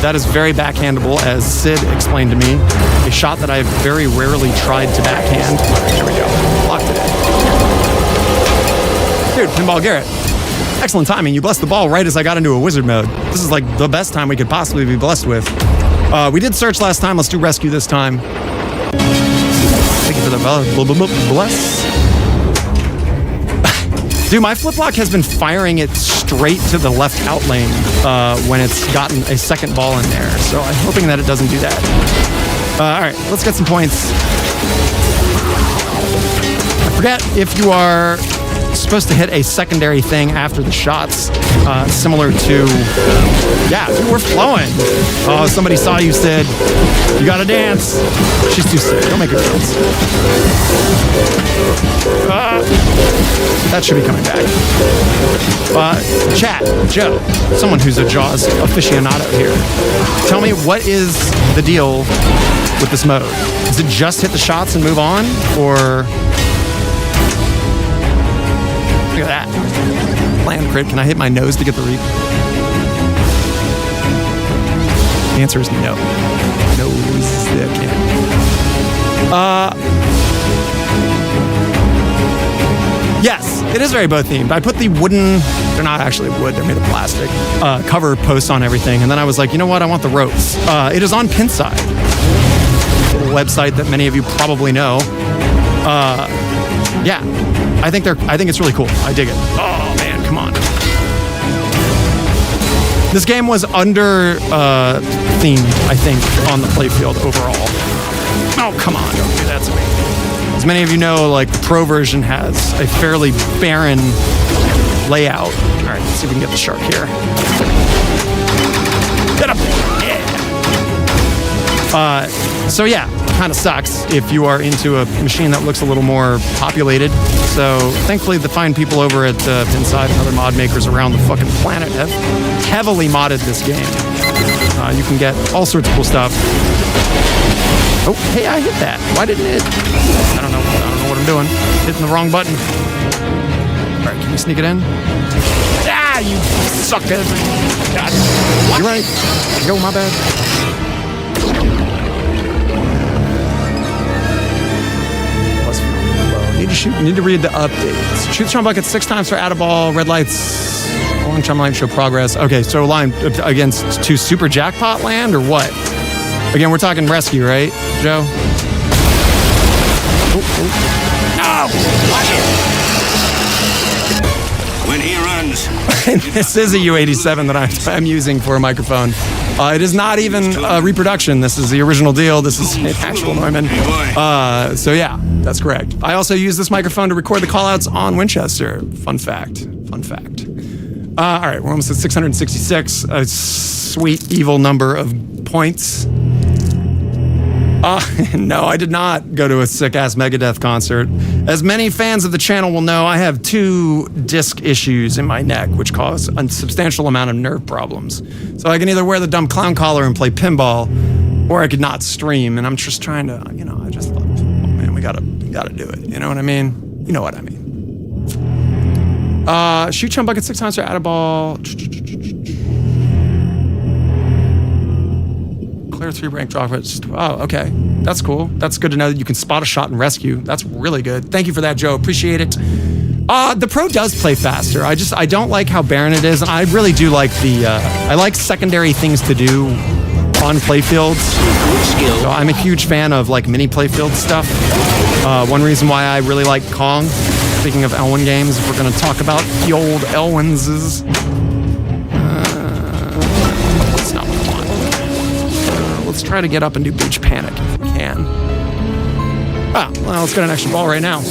That is very backhandable, as Sid explained to me. A shot that I have very rarely tried to backhand. There we go. Locked it in. Dude, Pinball Garrett. Excellent timing. You blessed the ball right as I got into a wizard mode. This is like the best time we could possibly be blessed with. We did search last time. Let's do rescue this time. Thank you for the bless. Dude, my flip lock has been firing it straight to the left out lane when it's gotten a second ball in there. So I'm hoping that it doesn't do that. All right, let's get some points. I forget if you are supposed to hit a secondary thing after the shots, similar to... Yeah, dude, we're flowing. Oh, somebody saw you, Sid. You gotta dance. She's too sick. Don't make her dance. That should be coming back. Chat, Joe, someone who's a Jaws aficionado here. Tell me, what is the deal with this mode? Is it just hit the shots and move on? Or... Look at that. Land crit. Can I hit my nose to get the reap? The answer is no. Nose, I can't. Yes, it is very boat themed. I put the wooden, they're not actually wood, they're made of plastic, cover posts on everything. And then I was like, you know what? I want the ropes. It is on Pinside, a website that many of you probably know. Yeah, I think it's really cool. I dig it. Oh man, come on. This game was under themed, I think, on the playfield overall. Oh, come on, don't do that to me. As many of you know, like, the Pro version has a fairly barren layout. All right, let's see if we can get the shark here. Get up! Yeah! So yeah, kind of sucks if you are into a machine that looks a little more populated. So thankfully, the fine people over at Pinside and other mod makers around the fucking planet have heavily modded this game. You can get all sorts of cool stuff. Oh, hey, I hit that. Why didn't it? I don't know what I'm doing. Hitting the wrong button. All right, can we sneak it in? Ah, you sucker. God. You're right. Go, my bad. Need to read the updates. Shoot the chum bucket 6 times for add a ball. Red lights. Orange chum line show progress. Okay, so line against 2 super jackpot land or what? Again, we're talking rescue, right, Joe? Oh. No! Watch it! When he runs. This is a U87 that I'm using for a microphone. It is not even a reproduction. This is the original deal. This is an actual Neumann. So yeah, that's correct. I also use this microphone to record the callouts on Winchester. Fun fact. All right, we're almost at 666. A sweet, evil number of points. No, I did not go to a sick-ass Megadeth concert. As many fans of the channel will know, I have 2 disc issues in my neck, which cause a substantial amount of nerve problems. So I can either wear the dumb clown collar and play pinball, or I could not stream. And I'm just trying to, I just love it. Oh man, we gotta do it. You know what I mean? You know what I mean. Shoot chum bucket 6 times or add a ball. Clear 3 rank drop. Oh, okay. That's cool. That's good to know that you can spot a shot and rescue. That's really good. Thank you for that, Joe. Appreciate it. The Pro does play faster. I don't like how barren it is. And I really do like I like secondary things to do on playfields. So I'm a huge fan of like mini playfield stuff. One reason why I really like Kong, speaking of Elwyn games, if we're going to talk about the old Elwynses. That's not what I want. Let's try to get up and do Beach Panic if we can. Ah, well, let's get an extra ball right now.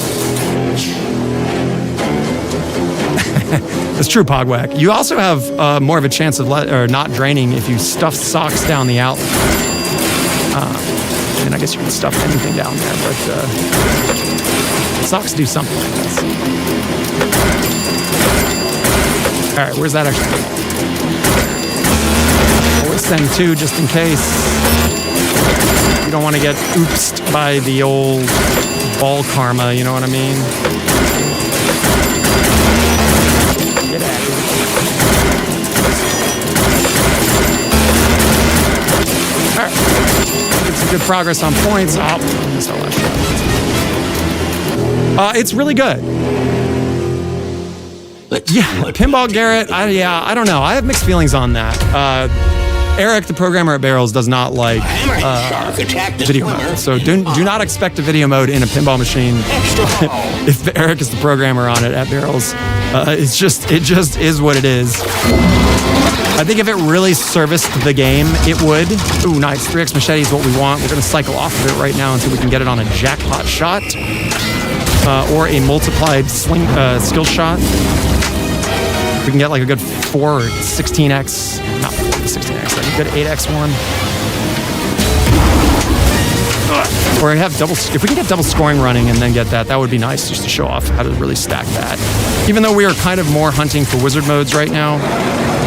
It's true, Pogwack. You also have more of a chance of not draining if you stuff socks down the outlet. And I guess you can stuff anything down there, but socks do something like this. All right, where's that extra ball? We'll send 2 just in case. You don't want to get oopsed by the old ball karma, you know what I mean? Get at it. All right. Get some good progress on points. Oh, missed our last shot. It's really good. Yeah, Pinball Garrett, I don't know. I have mixed feelings on that. Eric, the programmer at Barrels, does not like video mode. So do not expect a video mode in a pinball machine if Eric is the programmer on it at Barrels. It just is what it is. I think if it really serviced the game, it would. Ooh, nice. 3x machete is what we want. We're going to cycle off of it right now until we can get it on a jackpot shot or a multiplied skill shot. If we can get like a good 4 or 16x, not 4 or 16x, like a good 8x one. Ugh. Or have if we can get double scoring running and then get that would be nice just to show off how to really stack that. Even though we are kind of more hunting for wizard modes right now.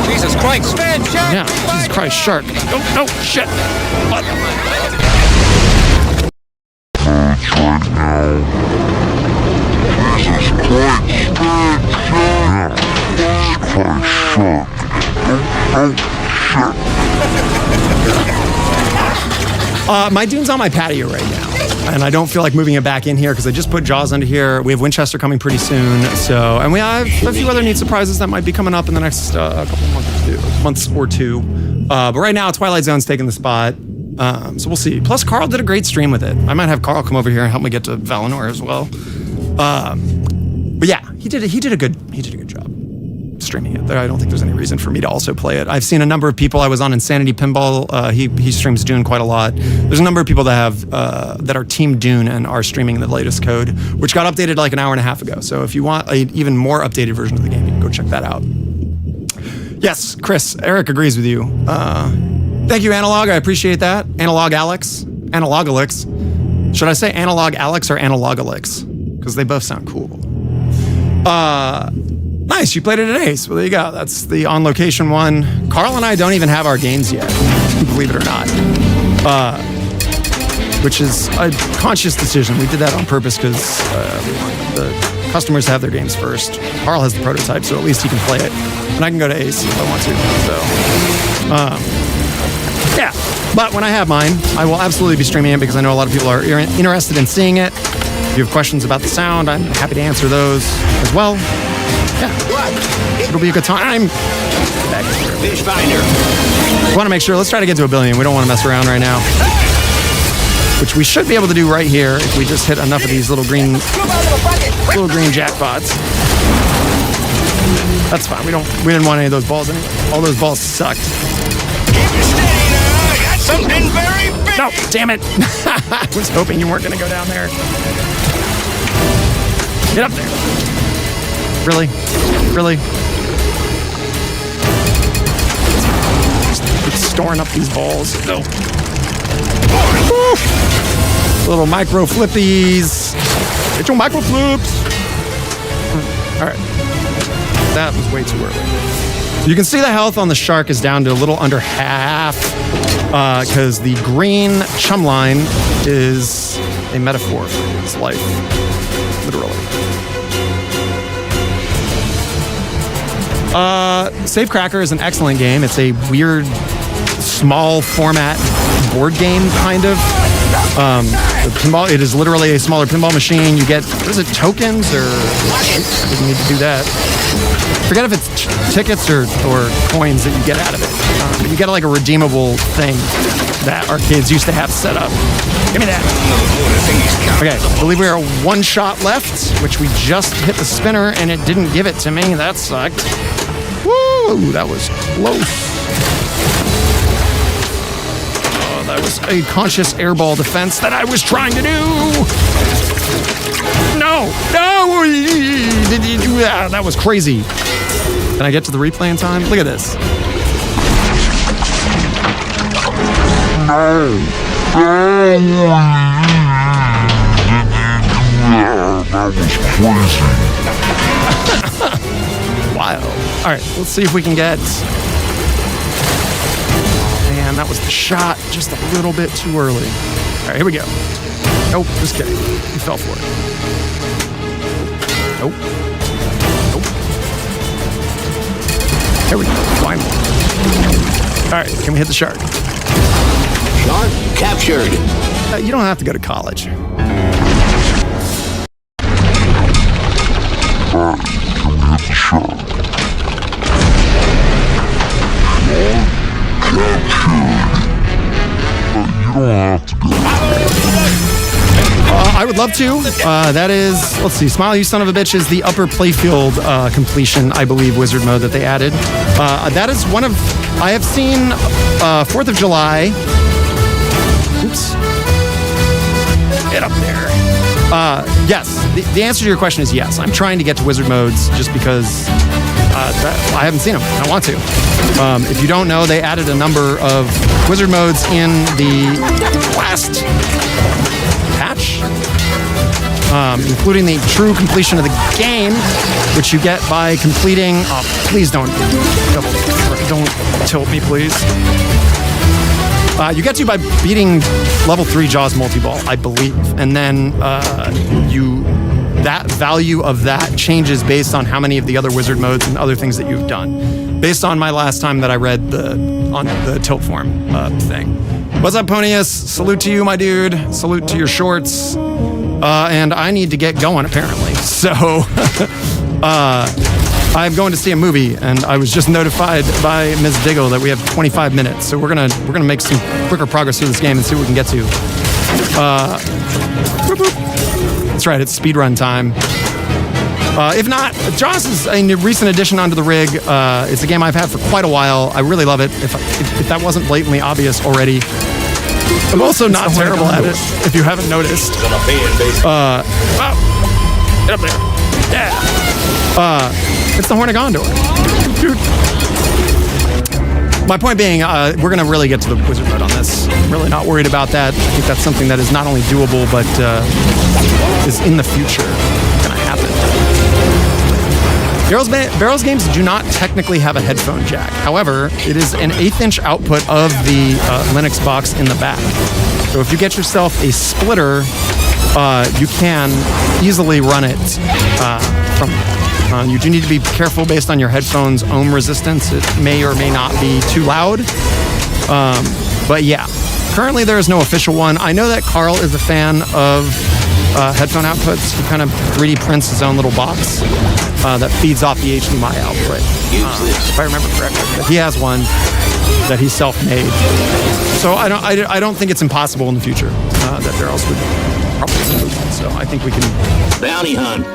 Jesus Christ. Spin, shark. Yeah, Jesus Christ, shark. Oh, no, shit. What? Right now. Jesus Christ. My dune's on my patio right now, and I don't feel like moving it back in here because I just put Jaws under here. We have Winchester coming pretty soon, and we have a few other neat surprises that might be coming up in the next couple months or two. But right now, Twilight Zone's taking the spot, so we'll see. Plus, Carl did a great stream with it. I might have Carl come over here and help me get to Valinor as well. But yeah, he did a good job streaming it. I don't think there's any reason for me to also play it. I've seen a number of people. I was on Insanity Pinball. He streams Dune quite a lot. There's a number of people that have that are Team Dune and are streaming the latest code, which got updated like an hour and a half ago. So if you want an even more updated version of the game, you can go check that out. Yes, Chris, Eric agrees with you. Thank you, Analog. I appreciate that. Analog Alex, Analogolix. Should I say Analog Alex or Analogolix? Because they both sound cool. Nice, you played it at Ace. Well, there you go. That's the On Location one. Carl and I don't even have our games yet, believe it or not. Which is a conscious decision. We did that on purpose because we want the customers to have their games first. Carl has the prototype, so at least he can play it. And I can go to Ace if I want to. So, yeah. But when I have mine, I will absolutely be streaming it because I know a lot of people are interested in seeing it. If you have questions about the sound, I'm happy to answer those as well. Yeah. It'll be a good time. Back here. Fish finder. We want to make sure, let's try to get to 1 billion. We don't want to mess around right now. Which we should be able to do right here if we just hit enough of these little green jackpots. That's fine. We didn't want any of those balls anyway. All those balls sucked. Keep it steady now. I got something very big. No, damn it. I was hoping you weren't going to go down there. Get up there. Really? Really? Just storing up these balls. No. Little micro flippies. Get your micro flips. All right. That was way too early. You can see the health on the shark is down to a little under half because the green chum line is a metaphor for his life, literally. Safecracker is an excellent game. It's a weird, small format board game, kind of. The pinball, it is literally a smaller pinball machine. You get, what is it, tokens or? You need to do that. Forget if it's tickets or coins that you get out of it. But you get like a redeemable thing that arcades used to have set up. Give me that. Okay, I believe we are one shot left, which we just hit the spinner and it didn't give it to me. That sucked. Woo, that was close. Oh, that was a conscious airball defense that I was trying to do. No, did you do that? That was crazy. Can I get to the replay in time? Look at this. That was crazy. Wild. All right, let's see if we can get... Man, that was the shot just a little bit too early. All right, here we go. Nope, just kidding. He fell for it. Nope. There we go. Finally. All right, can we hit the shark? Shark captured. You don't have to go to college. Can we hit the shark? You don't have to go. I would love to. That is, let's see, Smile, You Son of a Bitch is the upper playfield completion, I believe, wizard mode that they added. That is one of, I have seen 4th of July. Oops. Get up there. Yes, the answer to your question is yes. I'm trying to get to wizard modes just because I haven't seen them. I want to. If you don't know, they added a number of wizard modes in the last including the true completion of the game, which you get by completing. Oh, please don't tilt me, please. You get to by beating level 3 Jaws multi-ball, I believe, and then that value of that changes based on how many of the other wizard modes and other things that you've done. Based on my last time that I read on the tilt form thing. What's up, Ponius? Salute to you, my dude. Salute to your shorts. And I need to get going, apparently. So, I'm going to see a movie, and I was just notified by Ms. Diggle that we have 25 minutes. So we're gonna make some quicker progress through this game and see what we can get to. That's right, it's speedrun time. If not, Jaws is a recent addition onto the rig. It's a game I've had for quite a while. I really love it. If that wasn't blatantly obvious already. I'm also not terrible at it, if you haven't noticed. Get up there. Yeah. It's the Horn of Gondor. Dude. My point being, we're going to really get to the wizard mode on this. I'm really not worried about that. I think that's something that is not only doable, but is in the future going to happen. Barrels games do not technically have a headphone jack. However, it is an 1/8" output of the Linux box in the back. So if you get yourself a splitter, you can easily run it from it. You do need to be careful based on your headphones' ohm resistance. It may or may not be too loud. But yeah, currently there is no official one. I know that Carl is a fan of headphone outputs. He kind of 3D prints his own little box that feeds off the HDMI output. If I remember correctly, but he has one that he self-made. So I don't think it's impossible in the future that Barrels would probably do that. So I think we can. Bounty hunt.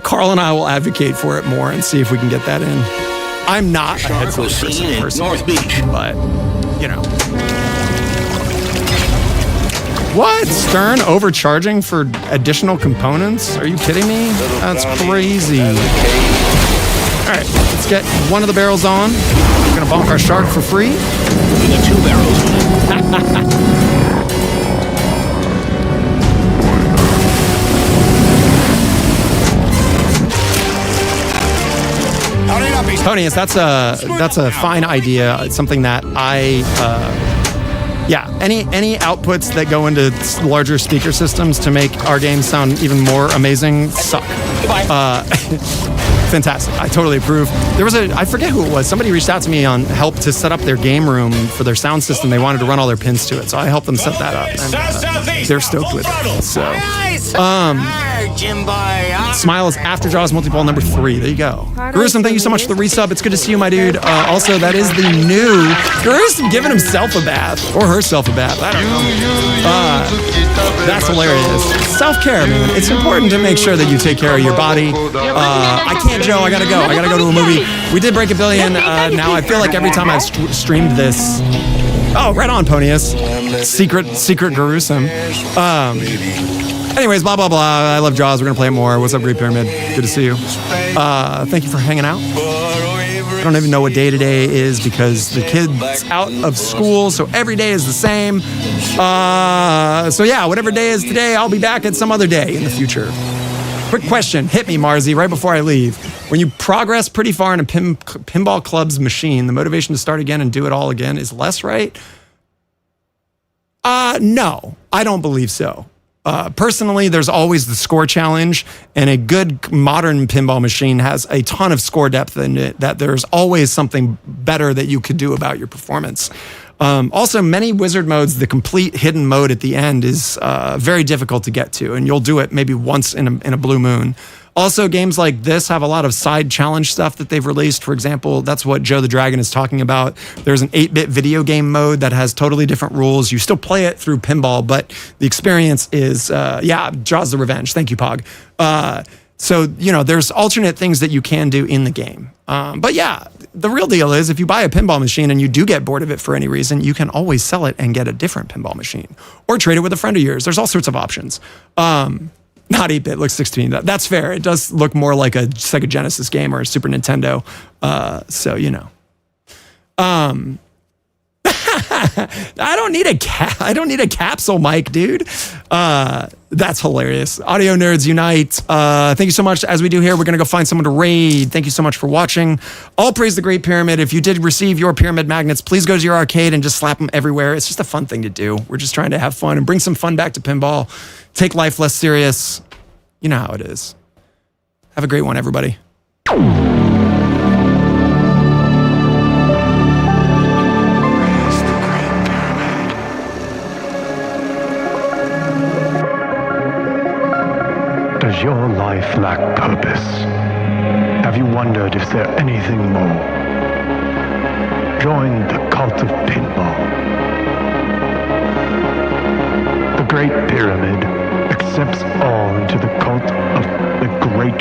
Carl and I will advocate for it more and see if we can get that in. I'm not a headphone person, North Beach. but you know. What? Stern overcharging for additional components? Are you kidding me? That's crazy. All right, let's get one of the barrels on. We're gonna bonk our shark for free. We got 2 barrels. Tonius, that's a fine idea. It's something that any outputs that go into larger speaker systems to make our games sound even more amazing suck. Fantastic. I totally approve. There was I forget who it was. Somebody reached out to me on help to set up their game room for their sound system. They wanted to run all their pins to it, so I helped them set that up, and they're stoked with it. So, Smile is After Jaws Multi-Ball number 3. There you go. Gruesome, thank you so much for the resub. It's good to see you, my dude. Also, that is the new Gruesome giving himself a bath or herself a bath. I don't know. That's hilarious. Self-care, man. It's important to make sure that you take care of your body. I can't, Joe. I gotta go. I gotta go to a movie. We did break 1 billion. Now I feel like every time I've streamed this. Oh, right on, Ponius. Secret Gruesome. Anyways, blah, blah, blah. I love Jaws. We're going to play it more. What's up, Great Pyramid? Good to see you. Thank you for hanging out. I don't even know what day today is because the kid's out of school, so every day is the same. So yeah, whatever day is today, I'll be back at some other day in the future. Quick question. Hit me, Marzi, right before I leave. When you progress pretty far in a pinball club's machine, the motivation to start again and do it all again is less, right? No, I don't believe so. Personally, there's always the score challenge, and a good modern pinball machine has a ton of score depth in it that there's always something better that you could do about your performance. Also, many wizard modes, the complete hidden mode at the end is very difficult to get to, and you'll do it maybe once in a blue moon. Also, games like this have a lot of side challenge stuff that they've released. For example, that's what Joe the Dragon is talking about. There's an 8-bit video game mode that has totally different rules. You still play it through pinball, but the experience is, Jaws the Revenge. Thank you, Pog. So, there's alternate things that you can do in the game. But yeah, the real deal is if you buy a pinball machine and you do get bored of it for any reason, you can always sell it and get a different pinball machine or trade it with a friend of yours. There's all sorts of options. Not 8-bit, looks 16. That's fair. It does look more like a Sega Genesis game or a Super Nintendo. So. I don't need a capsule mic, dude. That's hilarious. Audio nerds unite. Thank you so much. As we do here, we're going to go find someone to raid. Thank you so much for watching. All praise the Great Pyramid. If you did receive your pyramid magnets, please go to your arcade and just slap them everywhere. It's just a fun thing to do. We're just trying to have fun and bring some fun back to pinball. Take life less serious. You know how it is. Have a great one, everybody. Does your life lack purpose? Have you wondered if there's anything more? Join the cult of pinball. The Great Pyramid accepts all into the cult of the Great